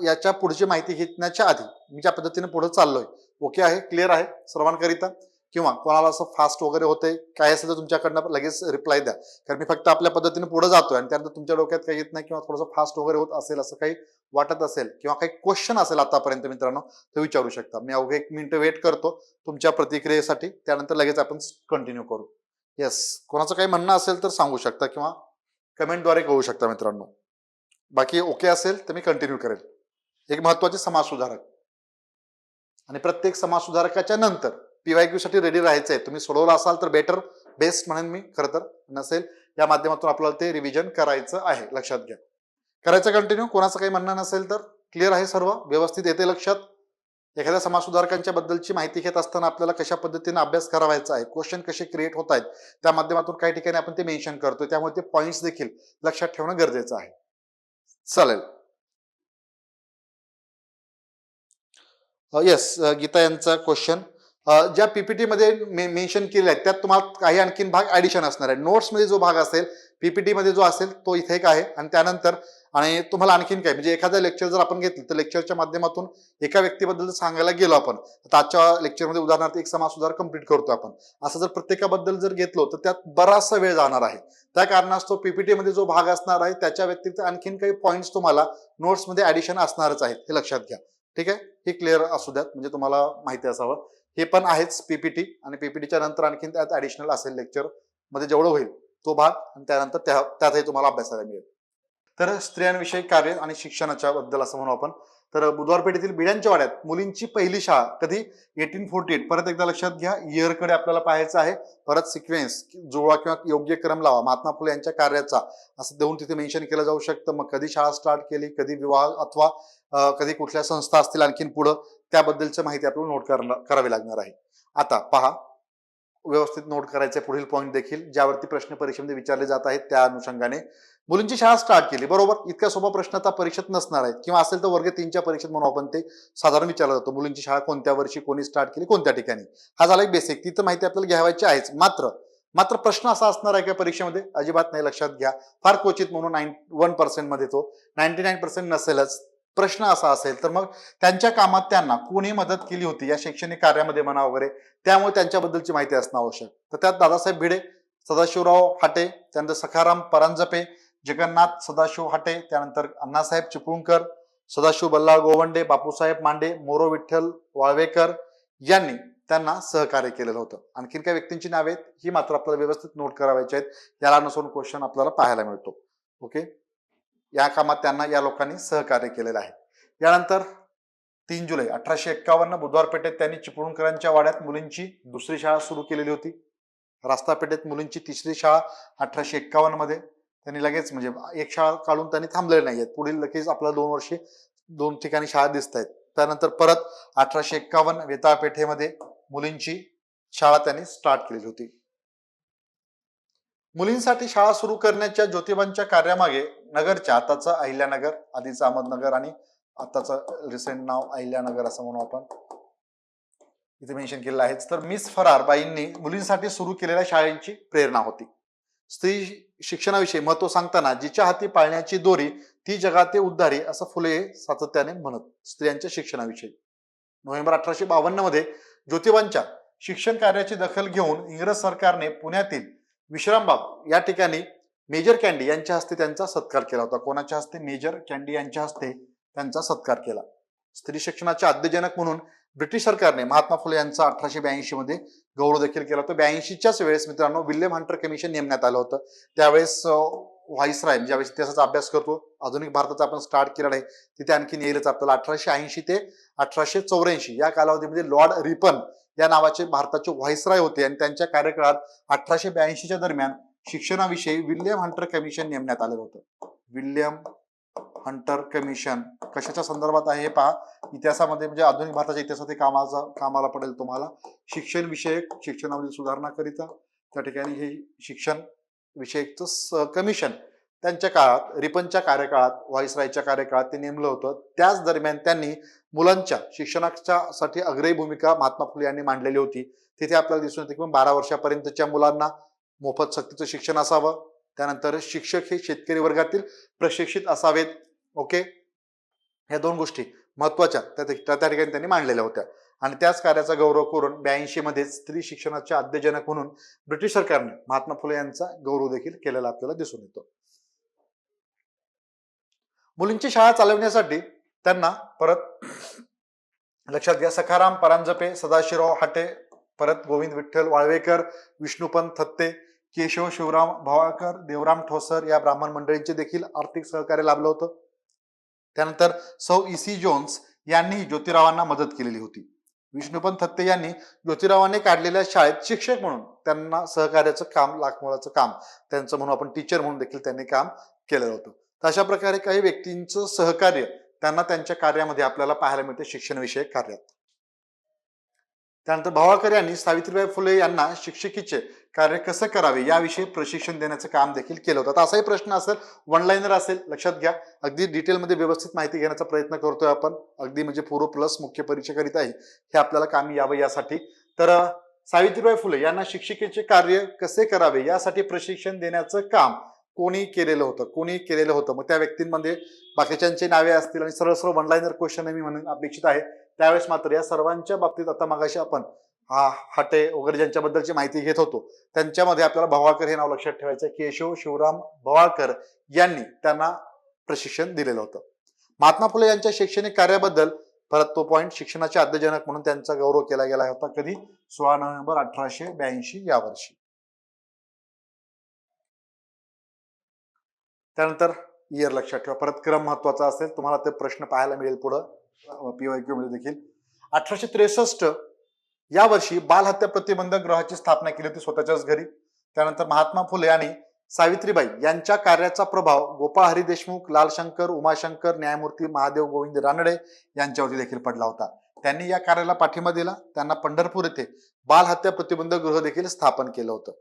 याच्या पुढची माहिती घेण्याच्या आधी मी ज्या पद्धतीने पुढे चाललोय, ओके आहे, क्लिअर आहे सर्वांकरिता? किंवा कोणाला असं फास्ट वगैरे होतंय काय असेल तर तुमच्याकडनं लगेच रिप्लाय द्या, कारण मी फक्त आपल्या पद्धतीने पुढे जातोय आणि त्यानंतर तुमच्या डोक्यात काही येत नाही किंवा थोडंसं फास्ट वगैरे होत असेल, असं काही वाटत असेल किंवा काही क्वेश्चन असेल आतापर्यंत मित्रांनो, तर विचारू शकता. मी अवघे 1 मिनिट वेट करतो तुमच्या प्रतिक्रियेसाठी, त्यानंतर लगेच आपण कंटिन्यू करू. येस, कोणाचं काही म्हणणं असेल तर सांगू शकता किंवा कमेंटद्वारे कळू शकता मित्रांनो. बाकी ओके असेल तर मी कंटिन्यू करेल. एक महत्वाचे समाजसुधारक, आणि प्रत्येक समाजसुधारकाच्या नंतर पीवायक्यू साठी रेडी राहायचं आहे. तुम्ही सोडवलं असाल तर बेटर, बेस्ट म्हणेन मी. खरं तर नसेल, या माध्यमातून आपल्याला ते रिव्हिजन करायचं आहे, लक्षात घ्या. करायचं कंटिन्यू. कोणाचं काही म्हणणं नसेल तर क्लिअर आहे, सर्व व्यवस्थित येते लक्षात. एखाद्या समाजसुधारकांच्या बद्दलची माहिती घेत असताना आपल्याला कशा पद्धतीने अभ्यास करावायचा आहे, क्वेश्चन कसे क्रिएट होत आहेत, त्या माध्यमातून काही ठिकाणी आपण ते मेन्शन करतोय, त्यामुळे ते पॉइंट्स देखील लक्षात ठेवणं गरजेचं आहे. चालेल. येस, गीता यांचा क्वेश्चन. ज्या पीपीटी मध्ये मेन्शन केले आहेत त्यात तुम्हाला काही आणखीन भाग ऍडिशन असणार आहे. नोट्स मध्ये जो भाग असेल, पीपीटी मध्ये जो असेल तो इथे एक आहे, आणि त्यानंतर आणि तुम्हाला आणखीन काय, म्हणजे एखादं लेक्चर जर आपण घेतलं तर लेक्चरच्या माध्यमातून एका व्यक्तीबद्दल सांगायला गेलो आपण, तर आजच्या लेक्चरमध्ये उदाहरणार्थ एक समाजसुधार कंप्लीट करतो आपण, असं जर प्रत्येकाबद्दल जर घेतलो तर त्यात बराचसा वेळ जाणार आहे. त्या कारणास्तव पीपीटी मध्ये जो भाग असणार आहे त्याच्या व्यतिरिक्त आणखीन काही पॉईंट्स तुम्हाला नोट्स मध्ये ऍडिशन असणारच आहेत, हे लक्षात घ्या. ठीक आहे, हे क्लिअर असू द्यात, म्हणजे तुम्हाला माहिती असावं. हे पण आहेच पीपीटी, आणि पीपीटीच्या नंतर आणखीन त्यात ऍडिशनल असेल लेक्चर मध्ये जेवढं होईल तो भाग, आणि त्यानंतर त्यातही तुम्हाला अभ्यासाला मिळेल. तर स्त्रियांविषयी कार्य आणि शिक्षणाच्या बद्दल असं म्हणू आपण. तर बुधवार पेठेतील बिड्यांच्या वाड्यात मुलींची पहिली शाळा कधी? 1848. परत एकदा लक्षात घ्या, इयरकडे आपल्याला पाहायचं आहे. परत सिक्वेन्स जुळवा किंवा योग्य क्रम लावा, महात्मा फुले यांच्या कार्याचा असं देऊन तिथे मेन्शन केलं जाऊ शकतं. मग कधी शाळा स्टार्ट केली, कधी विवाह अथवा कधी कुठल्या संस्था असतील आणखीन पुढं, त्याबद्दलची माहिती आपल्याला नोट करावी लागणार आहे. आता पहा, व्यवस्थित नोट करायचे पुढील पॉईंट देखील ज्यावरती प्रश्न परीक्षेमध्ये विचारले जात आहेत त्या अनुषंगाने. मुलींची शाळा स्टार्ट केली, बरोबर. इतका सोपा प्रश्न आता परीक्षेत नसणार आहे, किंवा असेल तर वर्ग 3च्या परीक्षेत म्हणून आपण ते साधारण विचारला जातो. मुलींची शाळा कोणत्या वर्षी कोणी स्टार्ट केली, कोणत्या ठिकाणी. हा झाला एक बेसिक, ती तर माहिती आपल्याला घ्यावायची आहेच. मात्र प्रश्न असा असणार आहे का परीक्षेमध्ये? अजिबात नाही, लक्षात घ्या. फार क्वचित म्हणून 91% मध्ये तो 99% नसेलच. प्रश्न असा असेल तर मग त्यांच्या कामात त्यांना कोणी मदत केली होती या शैक्षणिक कार्यामध्ये म्हणा वगैरे, त्यामुळे त्यांच्याबद्दलची माहिती असणं आवश्यक. तर त्यात दादासाहेब भिडे, सदाशिवराव हाटे, त्यानंतर सखाराम परांजपे, जगन्नाथ सदाशिव हाटे, त्यानंतर अण्णासाहेब चिपळूणकर, सदाशिव बल्लाळ गोवंडे, बापूसाहेब मांडे, मोरो विठ्ठल वाळवेकर यांनी त्यांना सहकार्य केलेलं होतं. आणखीन काही व्यक्तींची नावे आहेत, ही मात्र आपल्याला व्यवस्थित नोट करावायची आहेत. याला अनुसरून क्वेश्चन आपल्याला पाहायला मिळतो. ओके, या कामात त्यांना या लोकांनी सहकार्य केलेलं आहे. यानंतर 3 जुलै 1851 बुधवार पेठेत त्यांनी चिपळूणकरांच्या वाड्यात मुलींची दुसरी शाळा सुरू केलेली होती. रास्तापेठेत मुलींची तिसरी शाळा 1851 मध्ये. त्यांनी लगेच म्हणजे एक शाळा काढून त्यांनी थांबलेले नाहीयेत. पुढील लगेच आपल्याला 2 वर्षे 2 ठिकाणी शाळा दिसत आहेत. त्यानंतर परत 1851 वेताळ पेठेमध्ये मुलींची शाळा त्यांनी स्टार्ट केलेली होती. मुलींसाठी शाळा सुरू करण्याच्या ज्योतिबांच्या कार्यामागे नगरच्या, आताचं अहिल्यानगर, आधीचं अहमदनगर आणि आताचं रिसेंट नाव अहिल्यानगर असं म्हणू आपण, इथे मेन्शन केलेलं आहेच. तर मिस फरार बाईंनी मुलींसाठी सुरू केलेल्या शाळेची प्रेरणा होती. स्त्री शिक्षणाविषयी महत्व सांगताना जिच्या हाती पाळण्याची दोरी ती जगाते उद्धारी असं फुले सातत्याने म्हणत स्त्रियांच्या शिक्षणाविषयी. नोव्हेंबर 1852 मध्ये ज्योतिबांच्या शिक्षण कार्याची दखल घेऊन इंग्रज सरकारने पुण्यातील विश्रामबाग या ठिकाणी मेजर कॅन्डी यांच्या हस्ते त्यांचा सत्कार केला होता. कोणाच्या हस्ते? मेजर कॅन्डी यांच्या हस्ते त्यांचा सत्कार केला. स्त्री शिक्षणाचे आद्यजनक म्हणून ब्रिटिश सरकारने महात्मा फुले यांचा 1882 मध्ये गौरव देखील केला होता. 82च्याच वेळेस मित्रांनो विल्यम हंटर कमिशन नेमण्यात आलं होतं. त्यावेळेस व्हाईसराय, ज्यावेळेस इतिहासाचा अभ्यास करतो, आधुनिक भारताचा आपण स्टार्ट केला आहे, तिथे आणखी येईलच आपल्याला. 1880 ते 1884 या कालावधीमध्ये लॉर्ड रिपन या नावाचे भारताचे व्हाईसराय होते आणि त्यांच्या कार्यकाळात 1882च्या दरम्यान शिक्षणाविषयी विल्यम हंटर कमिशन नेमण्यात आलं होतं. विल्यम हंटर कमिशन कशाच्या संदर्भात आहे हे पहा. इतिहासामध्ये म्हणजे आधुनिक भारताच्या इतिहासात हे कामाला पडेल तुम्हाला. शिक्षण विषयक, शिक्षणामधील सुधारणाकरिता त्या ठिकाणी हे शिक्षण विषयकचं कमिशन त्यांच्या काळात, रिपनच्या कार्यकाळात, व्हाईसरायच्या कार्यकाळात ते नेमलं होतं. त्याच दरम्यान त्यांनी मुलांच्या शिक्षणासाठी अग्रणी भूमिका महात्मा फुले यांनी मांडलेली होती. तिथे आपल्याला दिसून येते की 12 वर्षापर्यंतच्या मुलांना मोफत सक्तीचं शिक्षण असावं. त्यानंतर शिक्षक हे शेतकरी वर्गातील प्रशिक्षित असावेत. ओके, ह्या 2 गोष्टी महत्वाच्या त्या ठिकाणी त्यांनी मांडलेल्या होत्या. आणि त्याच कार्याचा गौरव करून 82 मध्ये स्त्री शिक्षणाचे आद्यजनक म्हणून ब्रिटिश सरकारने महात्मा फुले यांचा गौरव देखील केलेला आपल्याला दिसून येतो. मुलींची शाळा चालवण्यासाठी त्यांना परत लक्षात घ्या, सखाराम परांजपे, सदाशिवराव हाटे, परत गोविंद विठ्ठल वाळवेकर, विष्णुपंत थत्ते, केशव शिवराम भवाळकर, देवराम ठोसर या ब्राह्मण मंडळींचे देखील आर्थिक सहकार्य लाभलं होतं. त्यानंतर सौ इसी जोन्स यांनी ज्योतिरावांना मदत केलेली होती. विष्णुपंत थत्ते यांनी ज्योतिरावांनी काढलेल्या शाळेत शिक्षक म्हणून त्यांना सहकार्याचं काम, लाखमोलाचं काम त्यांचं म्हणून आपण टीचर म्हणून देखील त्यांनी काम केलेलं होतं. तर अशा प्रकारे काही व्यक्तींचं सहकार्य त्यांना त्यांच्या कार्यामध्ये आपल्याला पाहायला मिळते शिक्षण विषयक कार्यात. त्यानंतर भावाळकर यांनी सावित्रीबाई फुले यांना शिक्षकीचे कार्य कसं करावे याविषयी प्रशिक्षण देण्याचं काम देखील केलं होतं. आता असाही प्रश्न असेल, वन लाईनर असेल, लक्षात घ्या. अगदी डिटेलमध्ये व्यवस्थित माहिती घेण्याचा प्रयत्न करतोय आपण, अगदी म्हणजे पूर्व प्लस मुख्य परीक्षेकरिता आहे हे आपल्याला कामी यावं यासाठी. तर सावित्रीबाई फुले यांना शिक्षकीचे कार्य कसे करावे यासाठी प्रशिक्षण देण्याचं काम कोणी केलेलं होतं. मग त्या व्यक्तींमध्ये बाकीच्यांची नावे असतील आणि सरळ सरळ वन लाईनर क्वेश्चन मी म्हणून अपेक्षित आहे. त्यावेळेस मात्र या सर्वांच्या बाबतीत आता मगाशी आपण हाटे वगैरे ज्यांच्याबद्दलची माहिती घेत होतो त्यांच्यामध्ये आपल्याला भवाळकर हे नाव लक्षात ठेवायचं. केशव शिवराम भवाळकर यांनी त्यांना प्रशिक्षण दिलेलं होतं. महात्मा फुले यांच्या शैक्षणिक कार्याबद्दल परत तो पॉइंट, शिक्षणाचे आद्यजनक म्हणून त्यांचा गौरव केला गेला होता. कधी? 16 नोव्हेंबर 1882 या वर्षी. त्यानंतर इयर लक्षात ठेवा. परत क्रम महत्वाचा असेल, तुम्हाला ते प्रश्न पाहायला मिळेल पुढं PYQ मध्ये देखील. 1863 या वर्षी बाल हत्या प्रतिबंधक गृहाची स्थापना केली होती स्वतःच्याच घरी. त्यानंतर महात्मा फुले आणि सावित्रीबाई यांच्या कार्याचा प्रभाव गोपाळ हरी देशमुख, लालशंकर, उमाशंकर, न्यायमूर्ती महादेव गोविंद रानडे यांच्यावरती देखील पडला होता. त्यांनी या कार्याला पाठिंबा दिला. त्यांना पंढरपूर येथे बालहत्या प्रतिबंध गृह देखील स्थापन केलं होतं.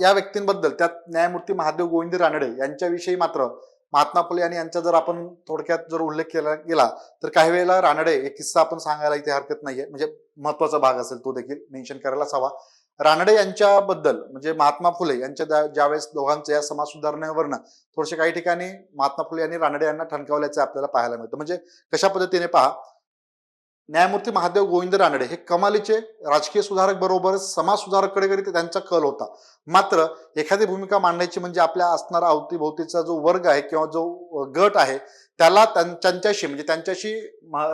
या व्यक्तींबद्दल त्यात न्यायमूर्ती महादेव गोविंद रानडे यांच्याविषयी मात्र महात्मा फुले आणि यांचा जर आपण थोडक्यात जर उल्लेख केला गेला तर काही वेळेला रानडे एक किस्सा आपण सांगायला इथे हरकत नाहीये, म्हणजे महत्वाचा भाग असेल तो देखील मेन्शन करायलाच हवा. रानडे यांच्याबद्दल म्हणजे महात्मा फुले यांच्या ज्यावेळेस दोघांचं या समाज सुधारणेवरनं थोडेसे काही ठिकाणी महात्मा फुले यांनी रानडे यांना ठणकावल्याचे आपल्याला पाहायला मिळतं. म्हणजे कशा पद्धतीने पहा, न्यायमूर्ती महादेव गोविंद रानडे हे कमालीचे राजकीय सुधारक बरोबरच समाज सुधारकडे त्यांचा कल होता. मात्र एखादी भूमिका मांडायची म्हणजे आपल्या असणारा अवतीभोवतीचा जो वर्ग आहे किंवा जो गट आहे त्याला त्यांच्याशी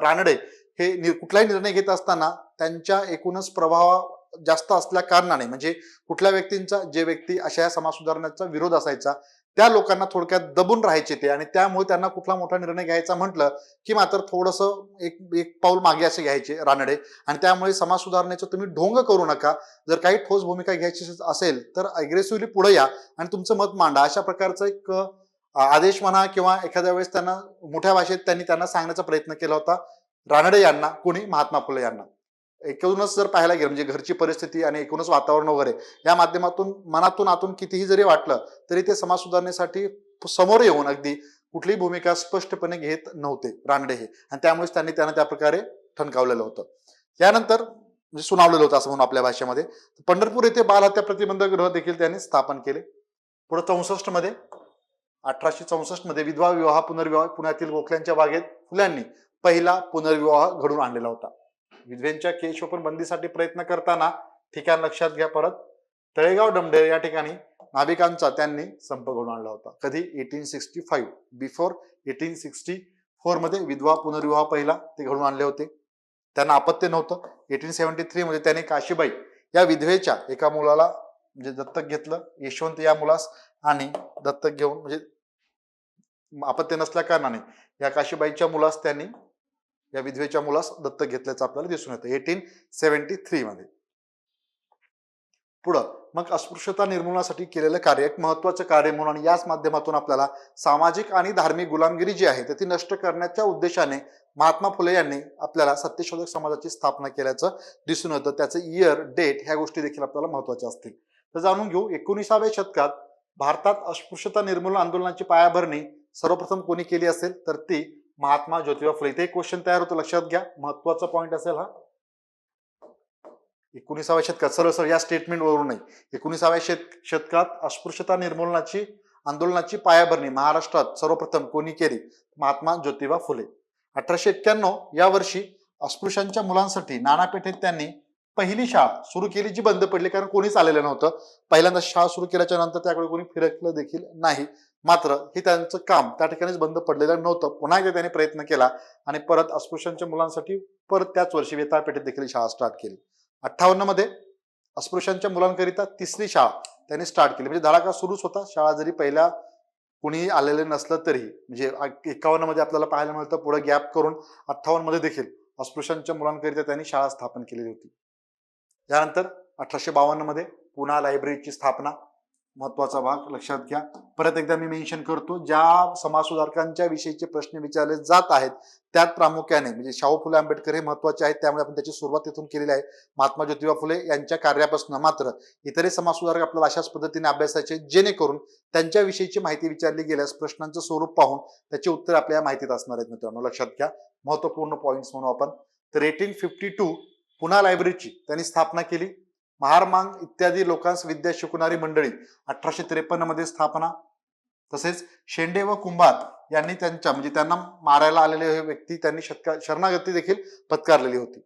रानडे हे कुठलाही निर्णय घेत असताना त्यांच्या एकूणच प्रभाव जास्त असल्या कारणाने म्हणजे कुठल्या व्यक्तींचा जे व्यक्ती अशा या समाज सुधारण्याचा विरोध असायचा त्या लोकांना थोडक्यात दबून राहायचे ते, आणि त्यामुळे त्यांना कुठला मोठा निर्णय घ्यायचा म्हटलं की मात्र थोडंसं एक पाऊल मागे असे घ्यायचे रानडे. आणि त्यामुळे समाज सुधारण्याचं तुम्ही ढोंग करू नका, जर काही ठोस भूमिका घ्यायची असेल तर अग्रेसिव्हली पुढे या आणि तुमचं मत मांडा, अशा प्रकारचा एक आदेश म्हणा किंवा एखाद्या वेळेस त्यांना मोठ्या भाषेत त्यांना सांगण्याचा प्रयत्न केला होता रानडे यांना, कोणी महात्मा फुले यांना. एकूणच जर पाहायला गेलं म्हणजे घरची परिस्थिती आणि एकूणच वातावरण वगैरे या माध्यमातून मनातून आतून कितीही जरी वाटलं तरी ते समाज सुधारण्यासाठी समोर येऊन अगदी कुठलीही भूमिका स्पष्टपणे घेत नव्हते रानडे हे, आणि त्यामुळेच त्यांना त्या प्रकारे ठणकावलेलं होतं. यानंतर म्हणजे सुनावलेलं होतं असं म्हणून आपल्या भाषेमध्ये. पंढरपूर येथे बालहत्या प्रतिबंध गृह देखील त्यांनी स्थापन केले. पुढे 1864 मध्ये विधवा विवाह पुनर्विवाह पुण्यातील गोखल्यांच्या बागेत फुल्यांनी पहिला पुनर्विवाह घडून आणलेला होता. विधवेंच्या केशवपन बंदीसाठी प्रयत्न करताना ठिकाण लक्षात घ्या परत, तळेगाव डमडेर या ठिकाणी नाभिकांचा त्यांनी संप घडून आणला होता. कधी 1865 बिफोर 1864 मध्ये विधवा पुनर्विवाह पहिला ते घडून आणले होते. त्यांना अपत्य नव्हतं. 1873 मध्ये त्यांनी काशीबाई या विधवेच्या एका मुलाला म्हणजे दत्तक घेतलं, यशवंत या मुलास, आणि दत्तक घेऊन म्हणजे अपत्य नसल्या कारणाने या काशीबाईच्या मुलास त्यांनी या विधवेच्या मुलास दत्तक घेतल्याचं आपल्याला दिसून येतं 1873 मध्ये. पुढं मग अस्पृश्यता निर्मूलनासाठी केलेलं कार्य एक महत्वाचं कार्य म्हणून याच माध्यमातून आपल्याला सामाजिक आणि धार्मिक गुलामगिरी जी आहे ती नष्ट करण्याच्या उद्देशाने महात्मा फुले यांनी आपल्याला सत्यशोधक समाजाची स्थापना केल्याचं दिसून येतं. त्याचं इयर डेट ह्या गोष्टी देखील आपल्याला महत्वाच्या असतील. तर जाणून घेऊ, 19व्या शतकात भारतात अस्पृश्यता निर्मूलन आंदोलनाची पायाभरणी सर्वप्रथम कोणी केली असेल तर ती महात्मा ज्योतिबा फुले. इथे एक क्वेश्चन तयार होतो, लक्षात घ्या, महत्वाचा पॉइंट असेल हा. 19व्या शतकात सरळ या स्टेटमेंट वरून नाही, 19व्या शतकात अस्पृश्यता निर्मूलनाची आंदोलनाची पायाभरणी महाराष्ट्रात सर्वप्रथम कोणी केली? महात्मा ज्योतिबा फुले. 1891 या वर्षी अस्पृश्यांच्या मुलांसाठी नानापेठेत त्यांनी पहिली शाळा सुरू केली, जी बंद पडली कारण कोणीच आलेलं नव्हतं. पहिल्यांदा शाळा सुरू केल्याच्या नंतर त्याकडे कोणी फिरकलं देखील नाही. मात्र हे त्यांचं काम त्या ठिकाणीच बंद पडलेलं नव्हतं. पुन्हा एकदा त्यांनी प्रयत्न केला आणि परत अस्पृश्यांच्या मुलांसाठी परत त्याच वर्षी वेताळ पेठेत देखील शाळा स्टार्ट केली. 58 मध्ये अस्पृश्यांच्या मुलांकरिता तिसरी शाळा त्यांनी स्टार्ट केली. म्हणजे धडाका सुरूच होता, शाळा जरी पहिल्या कुणी आलेले नसलं तरी. म्हणजे 51 मध्ये आपल्याला पाहायला मिळतं पुढे गॅप करून 58 मध्ये देखील अस्पृश्यांच्या मुलांकरिता त्यांनी शाळा स्थापन केलेली होती. त्यानंतर 1852 मध्ये पुणा लायब्ररीची स्थापना, महत्वाचा भाग लक्षात घ्या. परत एकदा मी मेन्शन करतो, ज्या समाज सुधारकांच्या विषयीचे प्रश्न विचारले जात आहेत त्यात प्रामुख्याने म्हणजे शाहू फुले आंबेडकर हे महत्वाचे आहेत, त्यामुळे आपण त्याची सुरुवात इथून केलेली आहे. महात्मा ज्योतिबा फुले यांच्या कार्यापासून मात्र इतरही समाज सुधारक आपल्याला अशाच पद्धतीने अभ्यासाचे, जेणेकरून त्यांच्याविषयीची माहिती विचारली गेल्यास प्रश्नांचं स्वरूप पाहून त्याची उत्तर आपल्या माहितीत असणार आहेत. मित्रांनो लक्षात घ्या, महत्वपूर्ण पॉइंट्स म्हणून आपण. तर 1852 पुणा लायब्ररीची त्यांनी स्थापना केली. महारमांग इत्यादी लोकांस विद्या शिकवणारी मंडळी 1853 मध्ये स्थापना. तसेच शेंडे व कुंभार यांनी त्यांना मारायला आलेले व्यक्ती त्यांनी शरणागती देखील पत्कारलेली होती.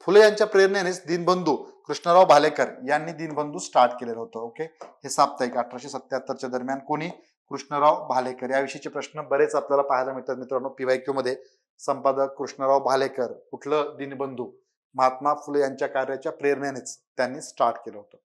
फुले यांच्या प्रेरणेनेच दीनबंधू कृष्णराव भालेकर यांनी दीनबंधू स्टार्ट केलेलं होतं. ओके, हे साप्ताहिक 1877च्या दरम्यान कोणी? कृष्णराव भालेकर. याविषयीचे प्रश्न बरेच आपल्याला पाहायला मिळतात मित्रांनो पीवायक्यू मध्ये. संपादक कृष्णराव भालेकर, कुठलं? दीनबंधू. महात्मा फुले यांच्या कार्याच्या प्रेरणेनेच त्यांनी स्टार्ट केलं होतं.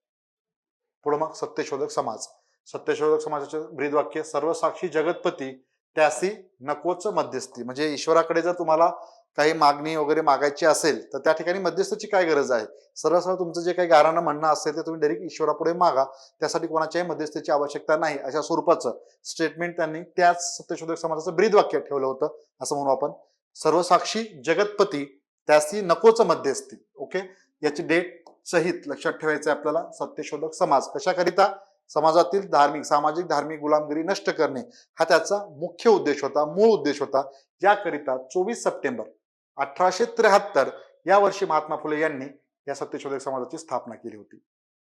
पुढे मग सत्यशोधक समाज. सत्यशोधक समाजाचे ब्रीदवाक्य, सर्वसाक्षी जगतपती त्यासी नकोच मध्यस्थी. म्हणजे ईश्वराकडे जर तुम्हाला काही मागणी वगैरे मागायची असेल तर त्या ठिकाणी मध्यस्थाची काय गरज आहे? सरळ तुमचं जे काही गारानं म्हणणं असेल ते तुम्ही डायरेक्ट ईश्वरापुढे मागा, त्यासाठी कोणाच्याही मध्यस्थीची आवश्यकता नाही, अशा स्वरूपाचं स्टेटमेंट त्यांनी त्याच सत्यशोधक समाजाचं ब्रीदवाक्य ठेवलं होतं असं म्हणू आपण. सर्वसाक्षी जगतपती त्यासी नकोच मध्यस्थी. ओके, याची डेट सहित लक्षात ठेवायचं आहे आपल्याला. सत्यशोधक समाज कशाकरिता? समाजातील धार्मिक, सामाजिक, धार्मिक गुलामगिरी नष्ट करणे हा त्याचा मुख्य उद्देश होता, मूळ उद्देश होता. याकरिता 24 सप्टेंबर 1873 या वर्षी महात्मा फुले यांनी या सत्यशोधक समाजाची स्थापना केली होती.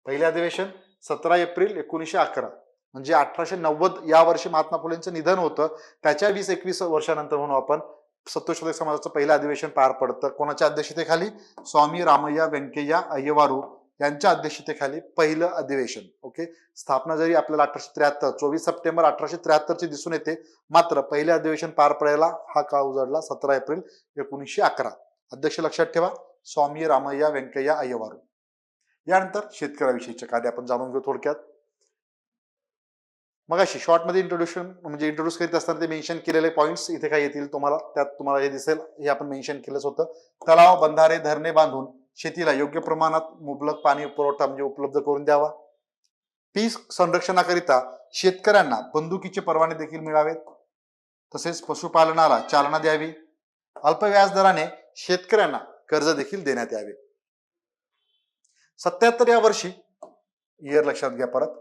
पहिले अधिवेशन 17 एप्रिल 1911, म्हणजे 1890 या वर्षी महात्मा फुलेंचं निधन होतं. त्याच्या 20-21 वर्षानंतर म्हणून आपण सत्यशोधक समाजाचं पहिलं अधिवेशन पार पडतं. कोणाच्या अध्यक्षतेखाली? स्वामी रामय्या व्यंकय्या अय्यवारू यांच्या अध्यक्षतेखाली पहिलं अधिवेशन. ओके, स्थापना जरी आपल्याला 1873 24 सप्टेंबर 1873 ची दिसून येते, मात्र पहिले अधिवेशन पार पडायला हा काळ उजाडला 17 एप्रिल 1911. अध्यक्ष लक्षात ठेवा, स्वामी रामय्या व्यंकय्या अय्यवारू. यानंतर शेतकऱ्याविषयीचे कार्य आपण जाणून घेऊ थोडक्यात. मग अशी शॉर्ट मध्ये इंट्रोड्यूस करीत असताना ते मेन्शन केलेले पॉइंट्स इथे काय येतील तुम्हाला, त्यात तुम्हाला हे दिसेल, हे आपण मेन्शन केलंच होतं. तलाव, बंधारे, धरणे बांधून शेतीला योग्य प्रमाणात मुबलक पाणी पुरवठा म्हणजे उपलब्ध करून द्यावा. पीक संरक्षणाकरिता शेतकऱ्यांना बंदुकीचे परवाने देखील मिळावेत. तसेच पशुपालनाला चालना द्यावी. अल्प व्याजदराने शेतकऱ्यांना कर्ज देखील देण्यात यावे. 77 या वर्षी इयर लक्षात घ्या परत,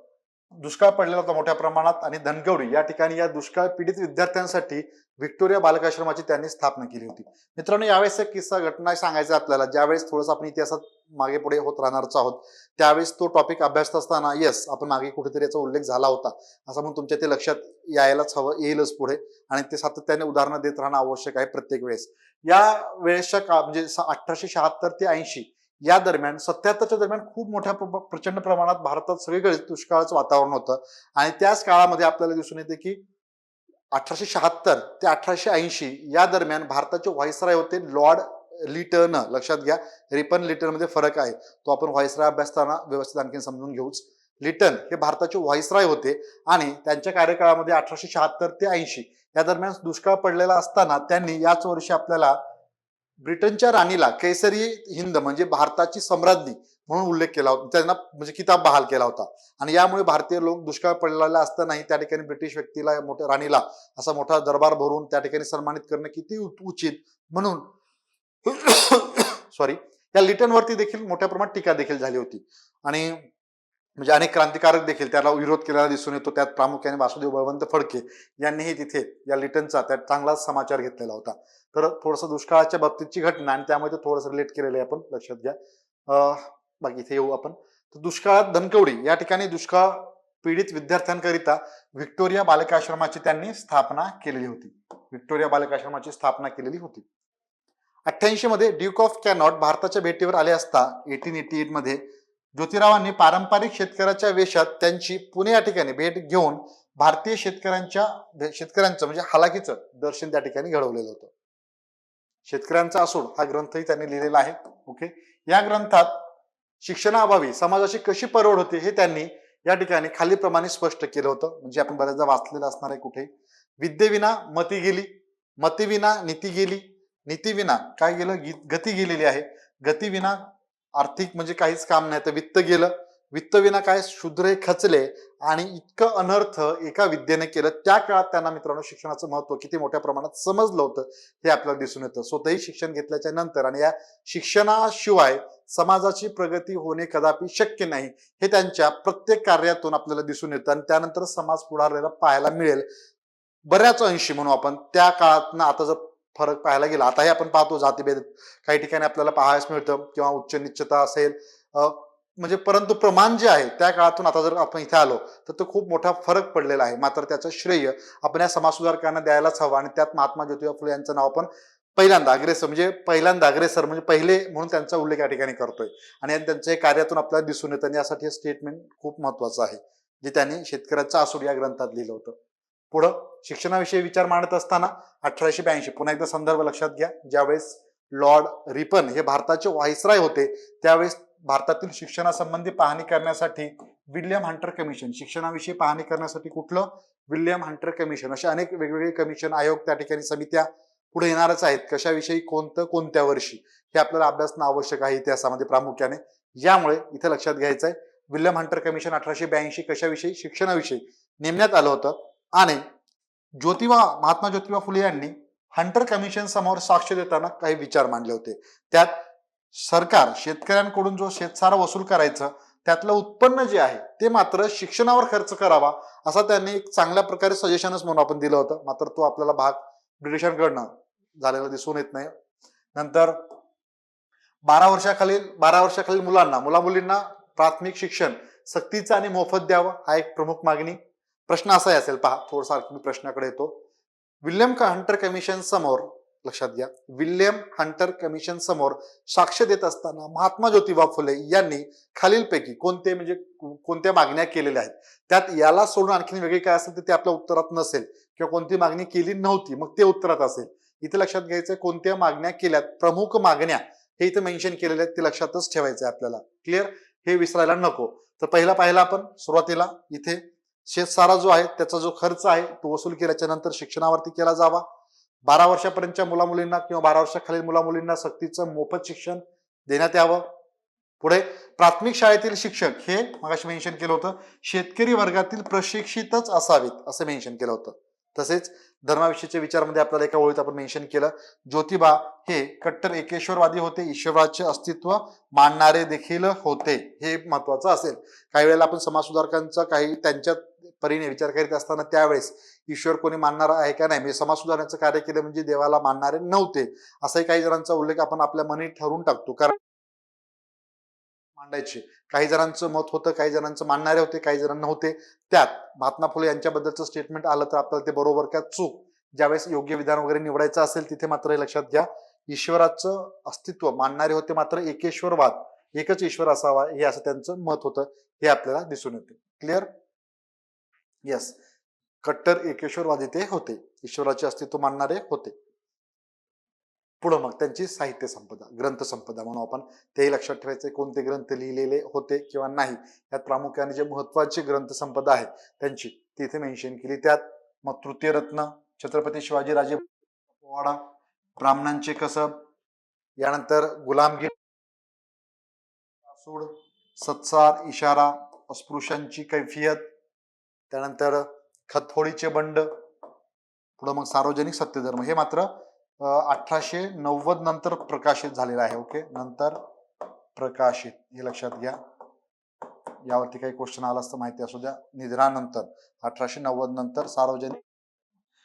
दुष्काळ पडलेला होता मोठ्या प्रमाणात आणि धनगवडी या ठिकाणी या दुष्काळ पीडित विद्यार्थ्यांसाठी व्हिक्टोरिया बालकाश्रमाची त्यांनी स्थापना केली होती. मित्रांनो, यावेळेस एक किस्सा घटना सांगायचा आपल्याला. ज्यावेळेस थोडंसं आपण इतिहासात मागे पुढे होत राहणारच आहोत, त्यावेळेस तो टॉपिक अभ्यासत असताना येस आपण मागे कुठेतरी याचा उल्लेख झाला होता असं म्हणून तुमच्या ते लक्षात यायलाच हवं, येईलच पुढे, आणि ते सातत्याने उदाहरणं देत राहणं आवश्यक आहे प्रत्येक वेळेस. या वेळेसच्या काळ म्हणजे 1876 ते 80 या दरम्यान 77च्या दरम्यान खूप मोठ्या प्रचंड प्रमाणात भारतात सगळीकडे दुष्काळाचं वातावरण होतं. आणि त्याच काळामध्ये आपल्याला दिसून येते की 1876 ते 1880 या दरम्यान भारताचे व्हाईसराय होते लॉर्ड लिटन. लक्षात घ्या, रिपन लिटन मध्ये फरक आहे, तो आपण व्हाईसराय अभ्यासताना व्यवस्थित आणखी समजून घेऊच. लिटन हे भारताचे व्हाईसराय होते आणि त्यांच्या कार्यकाळामध्ये 1876 ते 80 या दरम्यान दुष्काळ पडलेला असताना त्यांनी याच वर्षी आपल्याला ब्रिटनच्या राणीला कैसरी हिंद म्हणजे भारताची सम्राज्ञी म्हणून उल्लेख केला होता, त्यांना म्हणजे किताब बहाल केला होता. आणि यामुळे भारतीय लोक दुष्काळ पडलेला असतानाही त्या ठिकाणी ब्रिटिश व्यक्तीला, मोठ्या राणीला असा मोठा दरबार भरून त्या ठिकाणी सन्मानित करणं किती उचित म्हणून सॉरी या लिटनवरती देखील मोठ्या प्रमाणात टीका देखील झाली होती. आणि म्हणजे अनेक क्रांतिकारक देखील त्याला विरोध केलेला दिसून येतो. त्यात प्रामुख्याने वासुदेव बळवंत फडके यांनीही तिथे या लिटनचा त्यात चांगलाच समाचार घेतलेला होता. तर थोडंसं दुष्काळाच्या बाबतीतची घटना आणि त्यामध्ये थोडंसं रिलेट केलेलं आहे आपण, लक्षात घ्या. बाकी इथे येऊ आपण. तर दुष्काळात धनकवडी या ठिकाणी दुष्काळ पीडित विद्यार्थ्यांकरिता व्हिक्टोरिया बालकाश्रमाची त्यांनी स्थापना केलेली होती. व्हिक्टोरिया बालकाश्रमाची स्थापना केलेली होती. 88 मध्ये ड्यूक ऑफ कॅनॉट भारताच्या भेटीवर आले असता 1888 मध्ये ज्योतिरावांनी पारंपरिक शेतकऱ्याच्या वेशात त्यांची पुणे या ठिकाणी भेट घेऊन भारतीय शेतकऱ्यांचं म्हणजे हालाकीचं दर्शन त्या ठिकाणी घडवलेलं होतं. शेतकऱ्यांचा असूड हा ग्रंथही त्यांनी लिहिलेला आहे. ओके, या ग्रंथात शिक्षणाअभावी समाजाची कशी परवड होते हे त्यांनी या ठिकाणी खालीप्रमाणे स्पष्ट केलं होतं. म्हणजे आपण बऱ्याचदा वाचलेलं असणार आहे कुठे. विद्येविना मती गेली, मतीविना नीती गेली, नीतीविना काय गेलं, गती गेलेली आहे, गतीविना आर्थिक म्हणजे काहीच काम नाही, तर वित्त गेलं, वित्तविना काय शूद्र खचले, आणि इतकं अनर्थ एका विद्येने केलं. त्या काळात त्यांना मित्रांनो शिक्षणाचं महत्व किती मोठ्या प्रमाणात समजलं होतं हे आपल्याला दिसून येतं. स्वतःही शिक्षण घेतल्याच्या नंतर आणि या शिक्षणाशिवाय समाजाची प्रगती होणे कदापि शक्य नाही हे त्यांच्या प्रत्येक कार्यातून आपल्याला दिसून येतं. आणि त्यानंतर समाज पुढारलेला पाहायला मिळेल बऱ्याच अंशी म्हणून आपण. त्या काळात आता जर फरक पाहायला गेला, आताही आपण पाहतो जातीभेद काही ठिकाणी आपल्याला पाहायला मिळतं किंवा उच्च निश्चितता असेल, म्हणजे परंतु प्रमाण जे आहे त्या काळातून आता जर आपण इथे आलो तर तो खूप मोठा फरक पडलेला आहे. मात्र त्याचं श्रेय आपण या समाज सुधारकांना द्यायलाच हवं. आणि त्यात महात्मा ज्योतिबा फुले यांचं नाव आपण पहिल्यांदा अग्रेसर म्हणजे पहिले म्हणून त्यांचा उल्लेख या ठिकाणी करतोय. आणि त्यांच्या कार्यातून आपल्याला दिसून येतं. आणि यासाठी हे स्टेटमेंट खूप महत्वाचं आहे जे त्यांनी शेतकऱ्याचा असूड या ग्रंथात लिहिलं होतं. पुढं शिक्षणाविषयी विचार मांडत असताना 1882 पुन्हा एकदा संदर्भ लक्षात घ्या, ज्यावेळेस लॉर्ड रिपन हे भारताचे व्हाईसराय होते त्यावेळेस भारतातील शिक्षणासंबंधी पाहणी करण्यासाठी विल्यम हंटर कमिशन, शिक्षणाविषयी पाहणी करण्यासाठी कुठलं, विल्यम हंटर कमिशन, असे अनेक वेगवेगळे कमिशन, आयोग, त्या ठिकाणी समित्या पुढे येणारच आहेत. कशाविषयी, कोणत्या वर्षी हे आपल्याला अभ्यासणं आवश्यक आहे इतिहासामध्ये प्रामुख्याने. यामुळे इथे लक्षात घ्यायचं आहे विल्यम हंटर कमिशन 1882 कशाविषयी, शिक्षणाविषयी नेमण्यात आलं होतं. आणि महात्मा ज्योतिबा फुले यांनी हंटर कमिशन समोर साक्ष देताना काही विचार मांडले होते. त्यात सरकार शेतकऱ्यांकडून जो शेतसारा वसूल करायचं त्यातलं उत्पन्न जे आहे ते मात्र शिक्षणावर खर्च करावा असा त्यांनी एक चांगल्या प्रकारे सजेशनच म्हणून आपण दिलं होतं. मात्र तो आपल्याला भाग ब्रिटिशांकडनं झालेला दिसून येत नाही. नंतर 12 वर्षाखालील मुला मुलींना प्राथमिक शिक्षण सक्तीचं आणि मोफत द्यावं हा एक प्रमुख मागणी. प्रश्न असाही असेल, पहा थोडासा मी प्रश्नाकडे येतो. विल्यम हंटर कमिशन समोर, लक्षात घ्या, विल्यम हंटर कमिशन समोर साक्ष देत असताना महात्मा ज्योतिबा फुले यांनी खालीलपैकी कोणत्या मागण्या केलेल्या आहेत, त्यात याला सोडून आणखी वेगळी काय असेल तर ते आपल्या उत्तरात नसेल किंवा कोणती मागणी केली नव्हती मग ते उत्तरात असेल. इथे लक्षात घ्यायचंय कोणत्या मागण्या केल्यात, प्रमुख मागण्या हे इथे मेन्शन केलेले आहेत ते लक्षातच ठेवायचे आपल्याला. क्लिअर, हे विसरायला नको. तर पाहिला आपण सुरुवातीला इथे शेतसारा जो आहे त्याचा जो खर्च आहे तो वसूल केल्याच्या नंतर शिक्षणावरती केला जावा. 12 वर्षापर्यंतच्या मुलामुलींना किंवा 12 वर्षाखालील मुलामुलींना सक्तीचं मोफत शिक्षण देण्यात यावं. पुढे प्राथमिक शाळेतील शिक्षक हे मगाशी मेन्शन केलं होतं शेतकरी वर्गातील प्रशिक्षितच असावेत असं मेन्शन केलं होतं. तसेच धर्माविषयीच्या विचारामध्ये आपल्याला एका ओळीत आपण मेन्शन केलं, ज्योतिबा हे कट्टर एकेश्वरवादी होते, ईश्वराचे अस्तित्व मानणारे देखील होते, हे महत्वाचं असेल. काही वेळेला आपण समाजसुधारकांचा काही त्यांच्या परीने विचार करीत असताना त्यावेळेस ईश्वर कोणी मानणारा आहे का नाही, म्हणजे समाज सुधारण्याचं कार्य केलं म्हणजे देवाला मानणारे नव्हते असाही काही जणांचा उल्लेख आपण आपल्या मनी ठरवून टाकतो. कारण मांडायचे काही जणांचं मत होतं, काही जणांचं मानणारे होते, काही जण नव्हते. त्यात महात्मा फुले यांच्याबद्दलचं स्टेटमेंट आलं तर आपल्याला ते बरोबर का चूक, ज्यावेळेस योग्य विधान वगैरे निवडायचं असेल तिथे मात्र हे लक्षात घ्या, ईश्वराचं अस्तित्व मानणारे होते मात्र एकेश्वरवाद, एकच ईश्वर असावा हे असं त्यांचं मत होतं, हे आपल्याला दिसून येते. क्लिअर, यस, कट्टर एकेश्वरवादी ते होते, ईश्वराचे अस्तित्व मानणारे होते. पुढं मग त्यांची साहित्य संपदा, ग्रंथ संपदा म्हणून आपण तेही लक्षात ठेवायचे, कोणते ग्रंथ लिहिलेले होते किंवा नाही. यात प्रामुख्याने जे महत्वाची ग्रंथ संपदा आहे त्यांची तिथे मेन्शन केली. त्यात मग तृतीय रत्न, छत्रपती शिवाजीराजे पोवाडा, ब्राह्मणांचे कसब, यानंतर गुलामगिरी, सूड, सत्सार, इशारा, अस्पृश्यांची कैफियत, त्यानंतर खतफोडीचे बंड, पुढे मग सार्वजनिक सत्यधर्म, हे मात्र 1890 नंतर प्रकाशित झालेलं आहे. ओके, नंतर प्रकाशित, हे लक्षात घ्या. यावरती काही क्वेश्चन आला असतं माहिती असू द्या. निधनानंतर 1890 नंतर सार्वजनिक,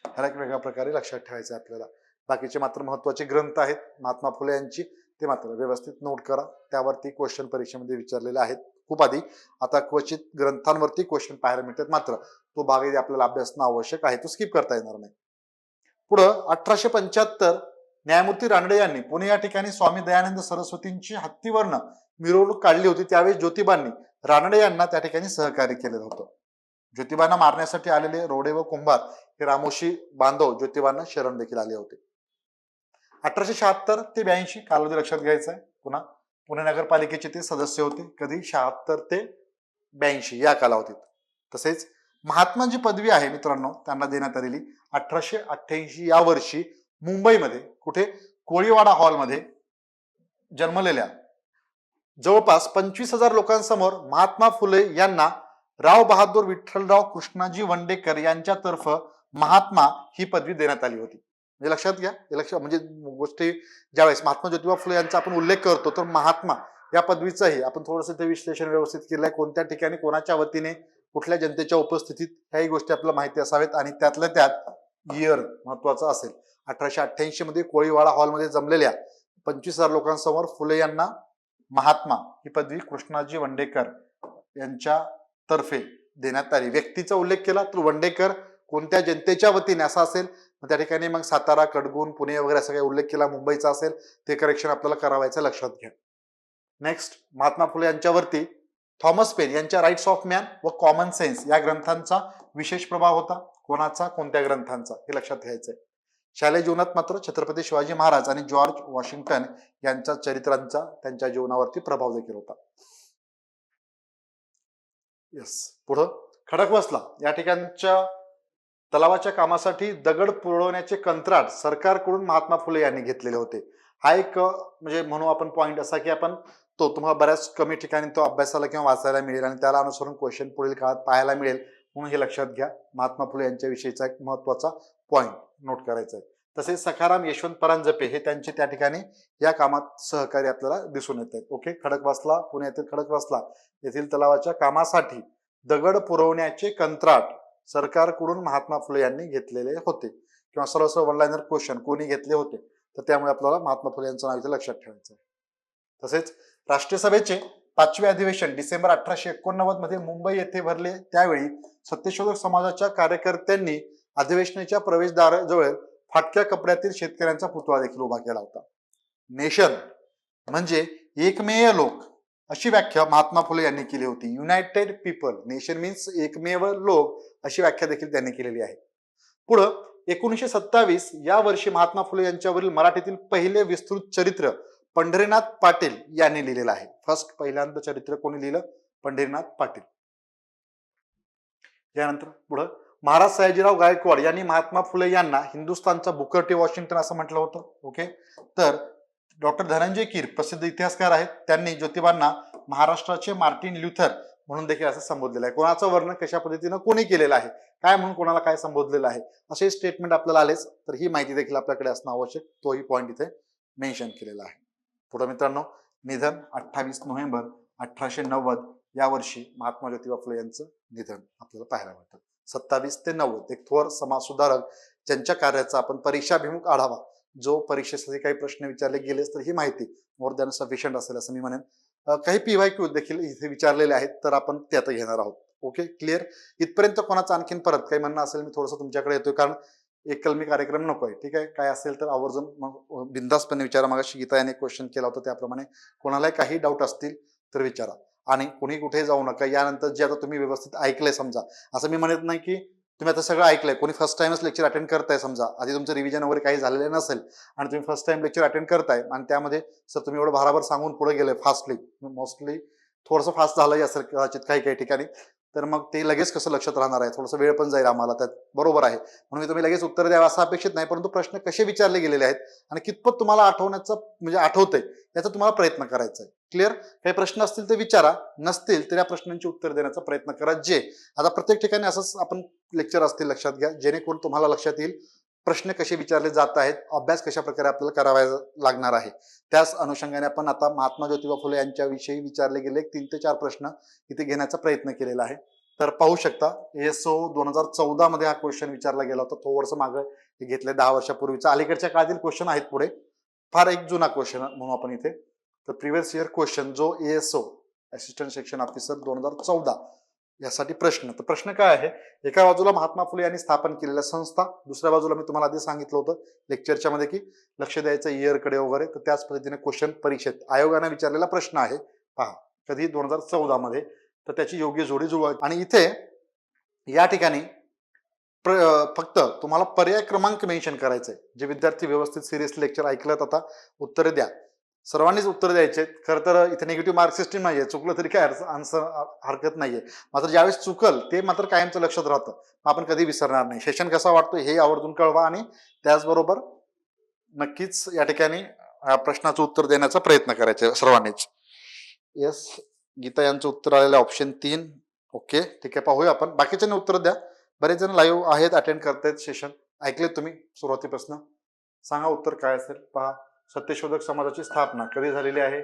ह्याला एक वेगळ्या प्रकारे लक्षात ठेवायचं आपल्याला. बाकीचे मात्र महत्वाचे ग्रंथ आहेत महात्मा फुले यांची, ते मात्र व्यवस्थित नोट करा, त्यावरती क्वेश्चन परीक्षेमध्ये विचारलेले आहेत खूप आधी. आता क्वचित ग्रंथांवरती क्वेश्चन पाहायला मिळतात, मात्र तो भाग आपल्याला अभ्यासणं आवश्यक आहे, तो स्किप करता येणार नाही. पुढं 1875 न्यायमूर्ती रानडे यांनी पुणे या ठिकाणी स्वामी दयानंद सरस्वतींची हत्तीवरनं मिरवणूक काढली होती. त्यावेळी ज्योतिबांनी रानडे यांना त्या ठिकाणी सहकार्य केलेलं होतं. ज्योतिबांना मारण्यासाठी आलेले रोडे व कुंभार हे रामोशी बांधव ज्योतिबांना शरण देखील आले होते. 1876 ते 82 कालावधी लक्षात घ्यायचा आहे. पुन्हा पुणे नगरपालिकेचे ते सदस्य होते. कधी 76 ते 82 या कालावधीत. तसेच महात्माची पदवी आहे मित्रांनो त्यांना देण्यात आलेली 1888 या वर्षी मुंबईमध्ये, कुठे, कोळीवाडा हॉलमध्ये जन्मलेल्या जवळपास 25,000 लोकांसमोर महात्मा फुले यांना राव बहादूर विठ्ठलराव कृष्णाजी वंडेकर यांच्यातर्फ महात्मा ही पदवी देण्यात आली होती. म्हणजे लक्षात घ्या, म्हणजे गोष्टी ज्यावेळेस महात्मा ज्योतिबा फुले यांचा आपण उल्लेख करतो तर महात्मा या पदवीचाही आपण थोडंसं ते विश्लेषण व्यवस्थित केलंय, कोणत्या ठिकाणी कोणाच्या वतीने कुठल्या जनतेच्या उपस्थितीत, ह्याही गोष्टी आपल्याला माहिती असाव्यात. आणि त्यातल्या त्यात इयर महत्वाचं असेल. 1888 मध्ये कोळीवाडा हॉलमध्ये जमलेल्या 25,000 लोकांसमोर फुले यांना महात्मा ही पदवी कृष्णाजी वंडेकर यांच्या तर्फे देण्यात आली. व्यक्तीचा उल्लेख केला तर वंडेकर कोणत्या जनतेच्या वतीने असा असेल, त्या ठिकाणी मग सातारा, कडगुण, पुणे वगैरे असा काही उल्लेख केला मुंबईचा असेल, ते करेक्शन आपल्याला करावायचं, लक्षात घ्या. Next, Mahatma Phule यांच्यावरती Thomas pen यांच्या राईट्स ऑफ मॅन व कॉमन सेन्स या ग्रंथांचा विशेष प्रभाव होता. कोणाचा, कोणत्या ग्रंथांचा, हे लक्षात घ्यायचंय. शालेय जीवनात मात्र छत्रपती शिवाजी महाराज आणि जॉर्ज वॉशिंग्टन यांच्या चरित्रांचा त्यांच्या जीवनावरती प्रभाव देखील होता. यस, पुढं खडकवासला या ठिकाणच्या तलावाच्या कामासाठी दगड पुरवण्याचे कंत्राट सरकारकडून महात्मा फुले यांनी घेतलेले होते. हा एक म्हणजे म्हणू आपण पॉइंट असा की आपण तो तुम्हाला बऱ्याच कमी ठिकाणी तो अभ्यासाला किंवा वाचायला मिळेल आणि त्याला अनुसरून क्वेश्चन पुढील काळात पाहायला मिळेल, म्हणून हे लक्षात घ्या. महात्मा फुले यांच्या विषयीचा एक महत्वाचा पॉइंट नोट करायचा आहे. तसेच सखाराम यशवंत परांजपे हे त्यांचे त्या ठिकाणी या कामात सहकारी आपल्याला दिसून येत आहेत. ओके, खडकवासला, पुण्यातील खडकवासला येथील तलावाच्या कामासाठी दगड पुरवण्याचे कंत्राट सरकारकडून महात्मा फुले यांनी घेतलेले होते. किंवा सरळ सरळ वन लाईनर क्वेश्चन कोणी घेतले होते, तर त्यामुळे आपल्याला महात्मा फुले यांचं नाव इथे लक्षात ठेवायचं आहे. तसेच राष्ट्रीय सभेचे 5वे अधिवेशन डिसेंबर 1889 मध्ये मुंबई येथे भरले. त्यावेळी सत्यशोधक समाजाच्या कार्यकर्त्यांनी अधिवेशनाच्या प्रवेशद्वाराजवळ फाटक्या कपड्यातील शेतकऱ्यांचा पुतळा देखील उभा केला होता. नेशन म्हणजे एकमेव लोक अशी व्याख्या महात्मा फुले यांनी केली होती. युनायटेड पीपल, नेशन मीन्स एकमेव लोक अशी व्याख्या देखील त्यांनी केलेली आहे. पुढं 1927 या वर्षी महात्मा फुले यांच्यावरील मराठीतील पहिले विस्तृत चरित्र पंढरीनाथ पाटील यांनी लिहिलेलं आहे. फर्स्ट पहिल्यांदा चरित्र कोणी लिहिलं? पंढरीनाथ पाटील. यानंतर पुढं महाराज सयाजीराव गायकवाड यांनी महात्मा फुले यांना हिंदुस्थानचा बुकर टी वॉशिंग्टन असं म्हटलं होतं. ओके, तर डॉक्टर धनंजय कीर प्रसिद्ध इतिहासकार आहेत, त्यांनी ज्योतिबांना महाराष्ट्राचे मार्टिन ल्युथर म्हणून देखील असं संबोधलेलं आहे. कोणाचं वर्णन कशा पद्धतीनं कोणी केलेलं आहे, काय म्हणून कोणाला काय संबोधलेलं आहे, असे स्टेटमेंट आपल्याला आलेच, तर ही माहिती देखील आपल्याकडे असणं आवश्यक, तोही पॉईंट इथे मेन्शन केलेला आहे. पुढे मित्रांनो, निधन 28 नोव्हेंबर 1890 या वर्षी महात्मा ज्योतिबा फुले यांचं निधन आपल्याला पाहायला मिळतं. 27 ते 90 एक थोर समाज सुधारक ज्यांच्या कार्याचा आपण परीक्षाभिमुख आढावा, जो परीक्षेसाठी काही प्रश्न विचारले गेलेच तर ही माहिती मोर दॅन सफिशियंट असेल असं मी म्हणेन. काही PYQ देखील इथे विचारलेले आहेत, तर आपण ते आता घेणार आहोत. Okay, clear? इथपर्यंत कोणाचं आणखीन परत काही म्हणणं असेल, मी थोडंसं तुमच्याकडे येतोय, कारण एक कलमी कार्यक्रम नको आहे. ठीक आहे, काय असेल तर आवर्जून मग बिंदासपणे विचारा. मगाशी गीता याने क्वेश्चन केला होता त्याप्रमाणे कोणालाही काही डाऊट असतील तर विचारा. आणि कोणी कुठे जाऊ नका. यानंतर जे आता तुम्ही व्यवस्थित ऐकलंय, समजा असं मी म्हणत नाही की तुम्ही आता सगळं ऐकलंय, कोणी फर्स्ट टाइमच लेक्चर अटेंड करताय, समजा आधी तुमचं रिव्हिजन वगैरे काही झालेलं नसेल आणि तुम्ही फर्स्ट टाइम लेक्चर अटेंड करताय आणि त्यामध्ये सर तुम्ही एवढं भाराभर सांगून पुढे गेले फास्टली, मोस्टली थोडंसं फास्ट झालंही असेल कदाचित काही काही ठिकाणी, तर मग ते लगेच कसं लक्षात राहणार आहे, थोडंसं वेळ पण जाईल आम्हाला त्यात. बरोबर आहे, म्हणून तुम्ही लगेच उत्तर द्यावं असं अपेक्षित नाही, परंतु प्रश्न कसे विचारले गेलेले आहेत आणि कितपत तुम्हाला आठवण्याचं म्हणजे आठवतंय याचा तुम्हाला प्रयत्न करायचा आहे. क्लिअर? काही प्रश्न असतील तर विचारा, नसतील तर या प्रश्नांची उत्तर देण्याचा प्रयत्न करा. जे आता प्रत्येक ठिकाणी असंच आपण लेक्चर असतील लक्षात घ्या, जेणेकरून तुम्हाला लक्षात येईल प्रश्न कसे विचारले जात आहेत, अभ्यास कशा प्रकारे आपल्याला करावा लागणार आहे. त्याच अनुषंगाने आपण आता महात्मा ज्योतिबा फुले यांच्याविषयी विचारले गेले 3 ते 4 प्रश्न इथे घेण्याचा प्रयत्न केलेला आहे. तर पाहू शकता, ESO 2014 मध्ये हा क्वेश्चन विचारला गेला होता. थोडंसं मागं हे घेतलंय 10 वर्षापूर्वीचा. अलीकडच्या काळातील क्वेश्चन आहेत पुढे, फार एक जुना क्वेश्चन म्हणून आपण इथे. तर प्रिव्हियस इयर क्वेश्चन जो ESO असिस्टंट सेक्शन ऑफिसर 2014 यासाठी प्रश्न. तर प्रश्न काय आहे? एका बाजूला महात्मा फुले यांनी स्थापन केलेल्या संस्था, दुसऱ्या बाजूला मी तुम्हाला आधी सांगितलं होतं लेक्चरच्या मध्ये की लक्ष द्यायचं इयरकडे वगैरे, तर त्याच पद्धतीने क्वेश्चन परीक्षेत आयोगाने विचारलेला प्रश्न आहे. पहा, कधी 2014 मध्ये, तर त्याची योग्य जोडी जुळवा. आणि इथे या ठिकाणी फक्त तुम्हाला पर्याय क्रमांक मेन्शन करायचंय. जे विद्यार्थी व्यवस्थित सिरियसली लेक्चर ऐकलं आता उत्तर द्या, सर्वांनीच उत्तर द्यायचे. खरं तर इथे निगेटिव्ह मार्क सिस्टीम नाहीये, चुकलं तरी काय आन्सर हरकत नाहीये, मात्र ज्यावेळेस चुकल ते मात्र कायमचं लक्षात राहतं, आपण कधी विसरणार नाही. सेशन कसा वाटतो हे आवर्जून कळवा आणि त्याचबरोबर नक्कीच या ठिकाणी प्रश्नाचं उत्तर देण्याचा प्रयत्न करायचा सर्वांनीच. येस, गीता यांचं उत्तर आलेलं ऑप्शन 3. ओके, ठीक आहे, पाहूया आपण. बाकीच्यांनी उत्तर द्या. बरेच जण लाईव्ह आहेत, अटेंड करतायत सेशन. ऐकलेत तुम्ही सुरुवातीपासून? सांगा उत्तर काय असेल. पहा, सत्यशोधक समाजाची स्थापना कधी झालेली आहे?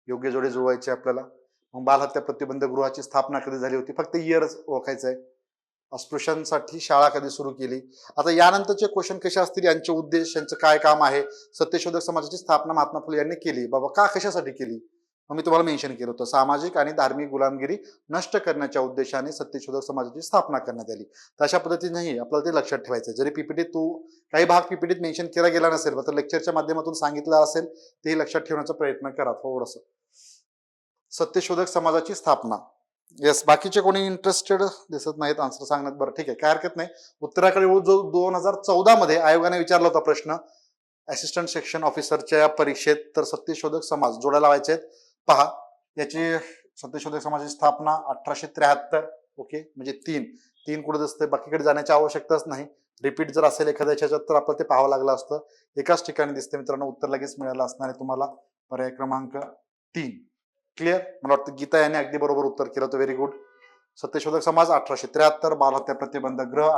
योग्य जोडी जुळवायची आपल्याला. मग बालहत्या प्रतिबंध गृहाची स्थापना कधी झाली होती? फक्त इयरच ओळखायचं आहे. अस्पृश्यांसाठी शाळा कधी सुरू केली? आता यानंतरचे क्वेश्चन कसे असतील, यांचे उद्देश, यांचं काय काम आहे. सत्यशोधक समाजाची स्थापना महात्मा फुले यांनी केली, बाबा का, कशासाठी केली? मग मी तुम्हाला मेन्शन केलं होतं, सामाजिक आणि धार्मिक गुलामगिरी नष्ट करण्याच्या उद्देशाने सत्यशोधक समाजाची स्थापना करण्यात आली. तर अशा पद्धतीनेही आपल्याला ते लक्षात ठेवायचं. जरी पीपीटी काही भाग पीपीटीत मेन्शन केला गेला नसेल, तर लेक्चरच्या माध्यमातून सांगितलं असेल, तेही लक्षात ठेवण्याचा प्रयत्न करा थोडस. सत्यशोधक समाजाची स्थापना. येस, बाकीचे कोणी इंटरेस्टेड दिसत नाहीत आन्सर सांगण्यात. बरं, ठीक आहे, काय हरकत नाही. उत्तराकडे जो 2014 मध्ये आयोगाने विचारला होता प्रश्न असिस्टंट सेक्शन ऑफिसरच्या परीक्षेत, तर सत्यशोधक समाज जोडायला लावायचे आहेत. पहा, याची सत्यशोधक समाजाची स्थापना 1873. ओके, म्हणजे 3 कुठे दिसते, बाकीकडे जाण्याची आवश्यकताच नाही. रिपीट जर असेल एखाद्या ह्याच्यात तर आपल्याला ते पाहावं लागलं असतं. एकाच ठिकाणी दिसते मित्रांनो, उत्तर लगेच मिळालं असणार आहे तुम्हाला. पर्याय क्रमांक 3. क्लिअर? मला वाटतं गीता याने अगदी बरोबर उत्तर केलं होतं. Very good. सत्यशोधक समाज 1873, बालहत्या प्रतिबंध गृह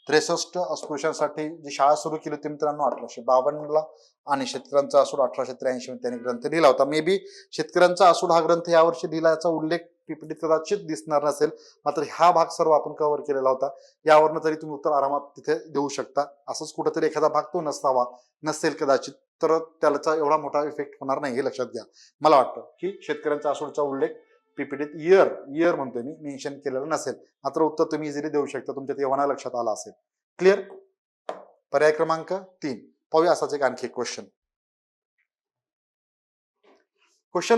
63 अस्पृश्यांसाठी जी शाळा सुरू केली होती मित्रांनो 1852ला, आणि शेतकऱ्यांचा आसूड 1883 मध्ये त्यांनी ग्रंथ लिहिला होता. मे बी शेतकऱ्यांचा आसूड हा ग्रंथ यावर्षी लिहिल्याचा उल्लेख पीपीटीत कदाचित दिसणार नसेल, मात्र हा भाग सर्व आपण कव्हर केलेला होता. यावरनं तरी तुम्ही उत्तर आरामात तिथे देऊ शकता. असंच कुठेतरी एखादा भाग तो नसेल कदाचित, तर त्याचा एवढा मोठा इफेक्ट होणार नाही हे लक्षात घ्या. मला वाटतं की शेतकऱ्यांचा आसूडचा उल्लेख पीपीटीत इयर म्हणतोय मी मेन्शन केलेलं नसेल, मात्र उत्तर तुम्ही इझिली देऊ शकता. तुमच्या तेव्हा लक्षात आलं असेल. क्लिअर. पर्याय क्रमांक 3 पाहूया. असाच एक आणखी क्वेश्चन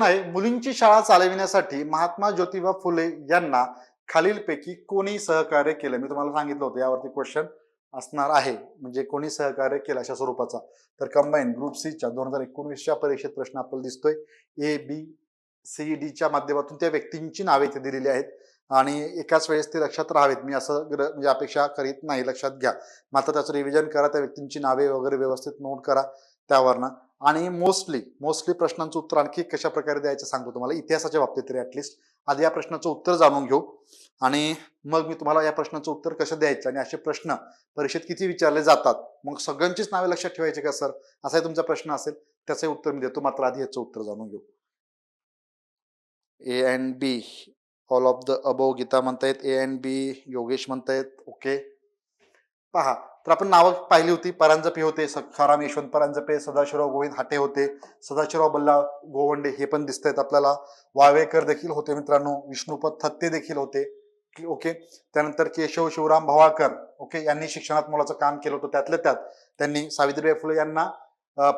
आहे, मुलींची शाळा चालविण्यासाठी महात्मा ज्योतिबा फुले यांना खालीलपैकी कोणी सहकार्य केलं? मी तुम्हाला सांगितलं होतं यावरती क्वेश्चन असणार आहे, म्हणजे कोणी सहकार्य केलं अशा स्वरूपाचा. तर कंबाईन ग्रुप सी च्या 2019च्या परीक्षेत प्रश्न आपल्याला दिसतोय. ABCDच्या माध्यमातून त्या व्यक्तींची नावे इथे दिलेली आहेत आणि एकाच वेळेस ते लक्षात राहावेत. मी असं म्हणजे अपेक्षा करीत नाही, लक्षात घ्या. मात्र त्याचं रिव्हिजन करा, त्या व्यक्तींची नावे वगैरे व्यवस्थित नोट करा त्यावरनं. आणि मोस्टली प्रश्नांचं उत्तर आणखी कशा प्रकारे द्यायचं सांगतो तुम्हाला, इतिहासाच्या बाबतीत तरी ऍटलिस्ट. आधी या प्रश्नाचं उत्तर जाणून घेऊ आणि मग मी तुम्हाला या प्रश्नाचं उत्तर कसं द्यायचं आणि असे प्रश्न परीक्षेत किती विचारले जातात, मग सगळ्यांचीच नावे लक्षात ठेवायची का सर, असाही तुमचा प्रश्न असेल, त्याचंही उत्तर मी देतो. मात्र आधी याचं उत्तर जाणून घेऊ. A and B all of the above Geeta म्हणतायत, A and B योगेश म्हणतायत. ओके, पहा. तर आपण नावं पाहिली होती. परांजपे होते, सखाराम यशवंत परांजपे, सदाशिवराव गोविंद हाटे होते, सदाशिवराव बल्ला गोवंडे हे पण दिसत आहेत आपल्याला, वाळवेकर देखील होते मित्रांनो, विष्णुपद थत्ते देखील होते. ओके, त्यानंतर केशव शिवराम भवाळकर ओके यांनी शिक्षणात मोलाचं काम केलं होतं. त्यातल्या त्यात त्यांनी सावित्रीबाई फुले यांना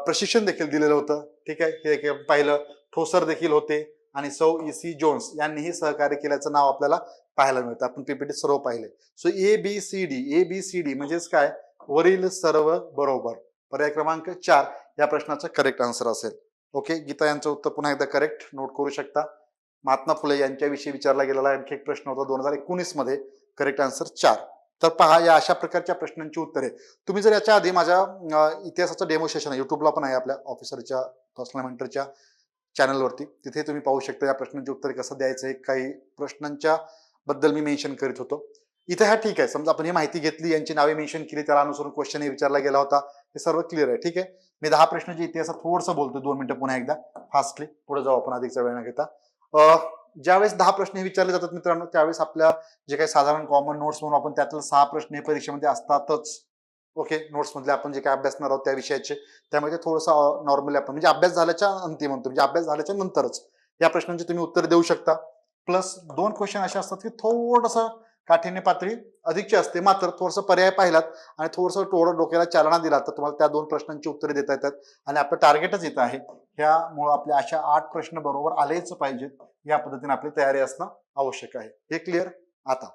प्रशिक्षण देखील दिलेलं होतं. ठीक आहे, हे पाहिलं. ठोसर देखील होते आणि सौ E.C. जोन्स यांनीही सहकार्य केल्याचं नाव आपल्याला पाहायला मिळतं. आपण पीपीटी सर्व पाहिले. सो ABCD म्हणजेच काय, वरील सर्व बरोबर. पर्याय क्रमांक 4 या प्रश्नाचं करेक्ट आन्सर असेल. ओके, गीता यांचं उत्तर पुन्हा एकदा करेक्ट नोट करू शकता. महात्मा फुले यांच्याविषयी विचारला गेलेला आणखी एक प्रश्न होता 2019 मध्ये. Correct answer 4. तर पहा, या अशा प्रकारच्या प्रश्नांची उत्तरे तुम्ही जर याच्या आधी माझ्या इतिहासाचं डेमोस्ट्रेशन आहे, युट्यूबला पण आहे आपल्या ऑफिसरच्या पर्सनल मेंटरच्या चॅनलवरती, तिथे तुम्ही पाहू शकता या प्रश्नांची उत्तरे कसं द्यायचं. काही प्रश्नांच्या बद्दल मी मेन्शन करीत होतो. इथे हा ठीक आहे, समजा आपण ही माहिती घेतली, यांची नावे मेन्शन केली, त्याला अनुसरून क्वेश्चन विचारला गेला होता, हे सर्व क्लिअर आहे. ठीक आहे, मी 10 प्रश्नाच्या इतिहासात थोडंसं बोलतो 2 मिनिटं पुन्हा एकदा फास्टली, पुढे जाऊ आपण अधिकचा वेळ न घेता. ज्यावेळेस 10 प्रश्न विचारले जातात मित्रांनो, त्यावेळेस आपल्या जे काही साधारण कॉमन नोट्स म्हणून आपण त्यातले 6 प्रश्न हे परीक्षेमध्ये असतातच. ओके, नोट्स मधले आपण जे काय अभ्यासणार आहोत त्या विषयाचे, त्यामध्ये थोडंसं नॉर्मली आपण म्हणजे अभ्यास झाल्याच्या अंती म्हणतो, म्हणजे अभ्यास झाल्याच्या नंतरच या प्रश्नांची तुम्ही उत्तर देऊ शकता. प्लस 2 क्वेश्चन असे असतात की थोडंसं काठिण्य पातळी अधिकची असते, मात्र थोडंसं पर्याय पाहिलात आणि थोडं डोक्याला चालना दिला तर तुम्हाला त्या 2 प्रश्नांची उत्तरे देता येतात. आणि आपलं टार्गेटच येतं आहे, ह्यामुळे आपल्या अशा 8 प्रश्न बरोबर आलेच पाहिजेत, या पद्धतीने आपली तयारी असणं आवश्यक आहे. हे क्लिअर. आता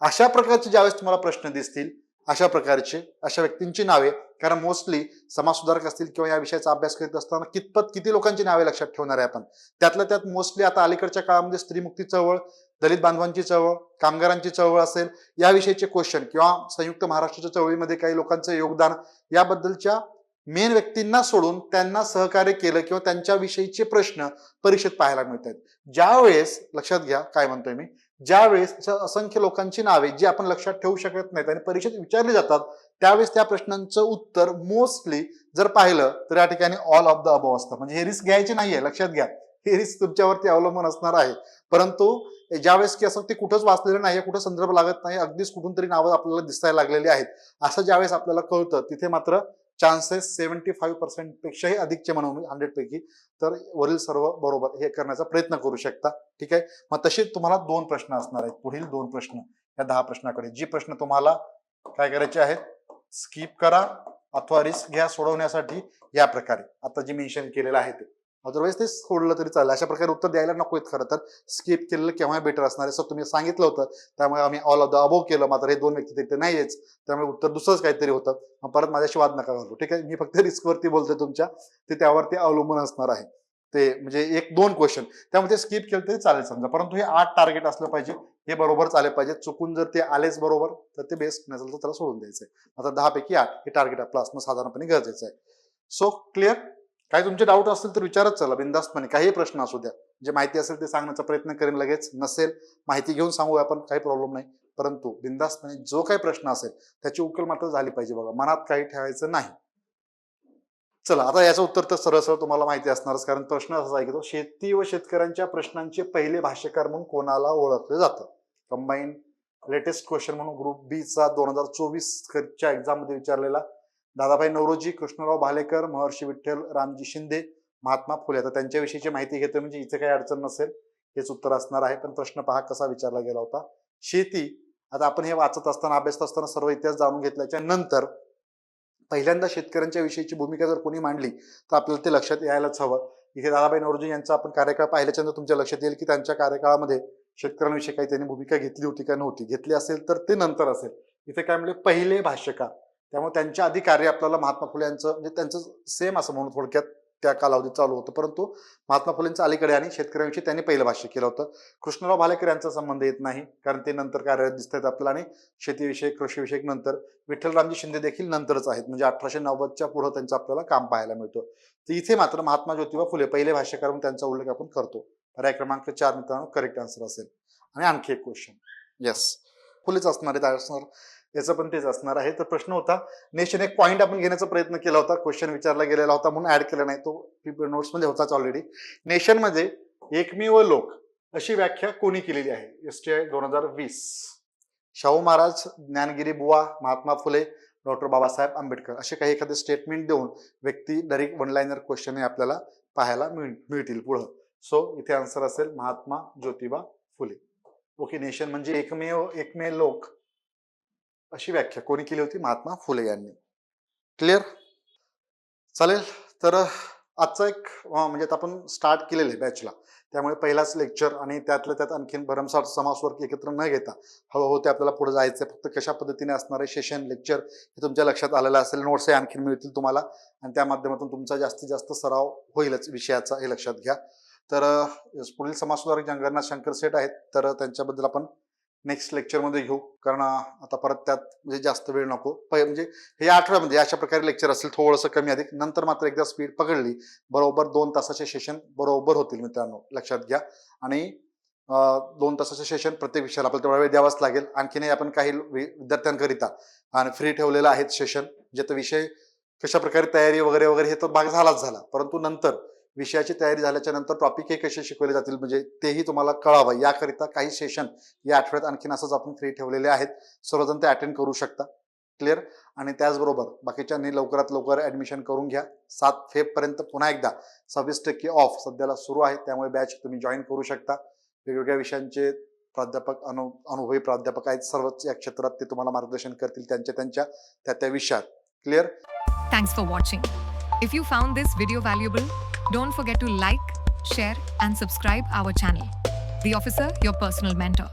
अशा प्रकारचे ज्यावेळेस तुम्हाला प्रश्न दिसतील, अशा प्रकारचे अशा व्यक्तींची नावे, कारण मोस्टली समाजसुधारक असतील किंवा या विषयाचा अभ्यास करीत असताना किती लोकांची नावे लक्षात ठेवणार आहे आपण. त्यातल्या त्यात मोस्टली आता अलीकडच्या काळामध्ये स्त्रीमुक्ती चळवळ, दलित बांधवांची चळवळ, कामगारांची चळवळ असेल, याविषयीचे क्वेश्चन किंवा संयुक्त महाराष्ट्राच्या चळवळीमध्ये काही लोकांचं योगदान, याबद्दलच्या मेन व्यक्तींना सोडून त्यांना सहकार्य केलं किंवा त्यांच्याविषयीचे प्रश्न परीक्षेत पाहायला मिळत आहेत. ज्यावेळेस लक्षात घ्या काय म्हणतोय मी, ज्यावेळेस असंख्य लोकांची नावे जी आपण लक्षात ठेवू शकत नाहीत आणि परीक्षेत विचारली जातात, त्यावेळेस त्या प्रश्नांचं उत्तर मोस्टली जर पाहिलं तर या ठिकाणी ऑल ऑफ द अबव असतं. म्हणजे हे रिस्क घ्यायची नाहीये, लक्षात घ्या, हे रिस्क तुमच्यावरती अवलंबून असणार आहे. परंतु ज्यावेळेस की असं ते कुठंच वाचलेलं नाही, कुठं संदर्भ लागत नाही, अगदीच कुठून तरी नावं आपल्याला दिसायला लागलेली आहेत, असं ज्यावेळेस आपल्याला कळतं, तिथे मात्र चान्सेस 75% पेक्षाही अधिकचे म्हणून 100 पैकी तर वरील सर्व बरोबर हे करण्याचा प्रयत्न करू शकता. ठीक आहे, मग तसे तुम्हाला 2 प्रश्न असणार आहेत. पुढील 2 प्रश्न या 10 प्रश्नाकडे, जी प्रश्न तुम्हाला काय करायचे आहेत, स्किप करा अथवा रिस्क घ्या सोडवण्यासाठी, या प्रकारे आता जे मेन्शन केलेलं आहे ते. अदरवाईज ते सोडलं तरी चालेल, अशा प्रकारे उत्तर द्यायला नको आहेत. खरं तर स्किप केलेलं केव्हा बेटर असणार आहे, असं तुम्ही सांगितलं होतं, त्यामुळे आम्ही ऑल ऑफ द अबोव केलं. मात्र हे 2 व्यक्ती तिथे नाहीयेच, त्यामुळे उत्तर दुसरंच काहीतरी होतं. परत माझ्याशी वाद नका घालू. ठीक आहे, मी फक्त रिस्कवरती बोलतोय तुमच्या, ते त्यावरती अवलंबून असणार आहे. ते म्हणजे 1-2 क्वेश्चन त्यामध्ये स्किप केलं तरी चालेल समजा, परंतु हे 8 टार्गेट असलं पाहिजे, हे बरोबरच आले पाहिजे. चुकून जर ते आलेच बरोबर तर ते बेस्ट नसेल तर त्याला सोडून द्यायचंय. आता 10 पैकी 8 हे टार्गेट आपलं असणं साधारणपणे गरजेचं आहे. So clear. काही तुमचे डाऊट असतील तर विचारत चला बिंदास्तपणे, काही प्रश्न असू द्या. जे माहिती असेल ते सांगण्याचा प्रयत्न करेन लगेच, नसेल माहिती घेऊन सांगू आपण, काही प्रॉब्लेम नाही. परंतु बिनधास्तपणे जो काही प्रश्न असेल त्याची उकल मात्र झाली पाहिजे बघा, मनात काही ठेवायचं नाही. चला आता याचं उत्तर तर सरळ सरळ तुम्हाला माहिती असणारच, कारण प्रश्न असा आहे की तो शेती व शेतकऱ्यांच्या प्रश्नांचे पहिले भाष्यकार म्हणून कोणाला ओळखले जातं? कंबाईन लेटेस्ट क्वेश्चन म्हणून ग्रुप बी चा 2024 च्या एक्झाम मध्ये विचारलेला. दादाभाई नौरोजी, कृष्णराव भालेकर, महर्षी विठ्ठल रामजी शिंदे, महात्मा फुले. आता त्यांच्याविषयीची माहिती घेतोय म्हणजे इथे काही अडचण नसेल, हेच उत्तर असणार आहे. पण प्रश्न पहा कसा विचारला गेला होता. शेती, आता आपण हे वाचत असताना अभ्यासत असताना सर्व इतिहास जाणून घेतल्याच्या नंतर पहिल्यांदा शेतकऱ्यांच्या विषयीची भूमिका जर कोणी मांडली तर आपल्याला ते लक्षात यायलाच हवं. इथे दादाभाई नौरोजी यांचा आपण कार्यकाळ पाहिल्याच्या नंतर तुमच्या लक्षात येईल की त्यांच्या कार्यकाळामध्ये शेतकऱ्यांविषयी काही त्यांनी भूमिका घेतली होती का नव्हती. घेतली असेल तर ते नंतर असेल. इथे काय म्हणजे पहिले भाष्यकार, त्यामुळे त्यांच्या आधी कार्य आपल्याला महात्मा फुले यांचं म्हणजे त्यांचं सेम असं म्हणून थोडक्यात त्या कालावधीत चालू होतं, परंतु महात्मा फुलेंचं अलीकडे आणि शेतकऱ्यांविषयी त्यांनी पहिलं भाष्य केलं होतं. कृष्णराव भालेकर यांचा संबंध येत नाही कारण ते नंतर कार्यरत दिसत आहेत आपल्याला, आणि शेतीविषयक कृषीविषयक नंतर. विठ्ठलरामजी शिंदे देखील नंतरच आहेत, म्हणजे 1890च्या पुढे त्यांचं आपल्याला काम पाहायला मिळतं. तर इथे मात्र महात्मा ज्योतिबा फुले पहिले भाष्यकार म्हणून त्यांचा उल्लेख आपण करतो. पर्याय क्रमांक 4 मित्रांनो करेक्ट आन्सर असेल. आणि आणखी एक क्वेश्चन, येस फुलेच असणार आहे, असणार याचं पण तेच असणार आहे. तर प्रश्न होता नेशन, एक पॉईंट आपण घेण्याचा प्रयत्न केला होता, क्वेश्चन विचारला गेलेला होता म्हणून ऍड केला नाही, तो नोट्स मध्ये होताच ऑलरेडी. नेशन मध्ये एकमेव लोक अशी व्याख्या कोणी केलेली आहे? STI 2020. शाहू महाराज, ज्ञानगिरी बुवा, महात्मा फुले, डॉक्टर बाबासाहेब आंबेडकर. असे काही एखादे स्टेटमेंट देऊन व्यक्ती डायरेक्ट वन लाईनर क्वेश्चन आपल्याला पाहायला मिळतील पुढं. सो इथे आन्सर असेल महात्मा ज्योतिबा फुले. ओके, नेशन म्हणजे एकमेव लोक अशी व्याख्या कोणी केली होती? महात्मा फुले यांनी. क्लिअर? चालेल. तर आजचा एक म्हणजे आपण स्टार्ट केलेलं आहे बॅचला, त्यामुळे पहिलाच लेक्चर आणि त्यातल्या त्यात आणखीन भरमसाठ समासवर्ग एकत्र न घेता हळूहळू ते आपल्याला पुढे जायचं. फक्त कशा पद्धतीने असणार आहे सेशन लेक्चर हे तुमच्या लक्षात आलेलं असेल. नोट्स आणखीन मिळतील तुम्हाला आणि त्या माध्यमातून तुमचा जास्तीत जास्त सराव होईलच विषयाचा, हे लक्षात घ्या. तर पुढील समाजसुधारक जंगनाथ शंकर सेठ आहेत, तर त्यांच्याबद्दल आपण नेक्स्ट लेक्चरमध्ये घेऊ, कारण आता परत त्यात म्हणजे जास्त वेळ नको. म्हणजे हे आठवड्यामध्ये अशा प्रकारे लेक्चर असेल, थोडंसं कमी अधिक. नंतर मात्र एकदा स्पीड पकडली बरोबर 2 तासाचे सेशन बरोबर होतील मित्रांनो, लक्षात घ्या. आणि 2 तासाचे सेशन प्रत्येक विषयाला आपल्याला तेवढा वेळ द्यावाच लागेल. आणखीनही आपण काही विद्यार्थ्यांकरिता आणि फ्री ठेवलेलं आहेत सेशन, जे तर विषय कशा प्रकारे तयारी वगैरे वगैरे हे तर भाग झाला, परंतु नंतर विषयाची तयारी झाल्याच्या नंतर टॉपिक हे कसे शिकवले जातील म्हणजे तेही तुम्हाला कळावं याकरिता काही सेशन या आठवड्यात आणखीन असंच आपण फ्री ठेवलेले आहेत. सर्वजण ते अटेंड करू शकता. क्लिअर? आणि त्याचबरोबर बाकीच्यांनी लवकरात लवकर ऍडमिशन करून घ्या. 7 फेब्रुवारी पर्यंत पुन्हा एकदा 26% ऑफ सध्याला सुरू आहे, त्यामुळे बॅच तुम्ही जॉईन करू शकता. वेगवेगळ्या विषयांचे प्राध्यापक, अनुभवी प्राध्यापक आहेत, सर्वच या क्षेत्रात ते तुम्हाला मार्गदर्शन करतील त्यांच्या त्या विषयात. Clear? Thanks for watching. If you found this video valuable, don't forget to like, share and subscribe our channel. The Officer, your personal mentor.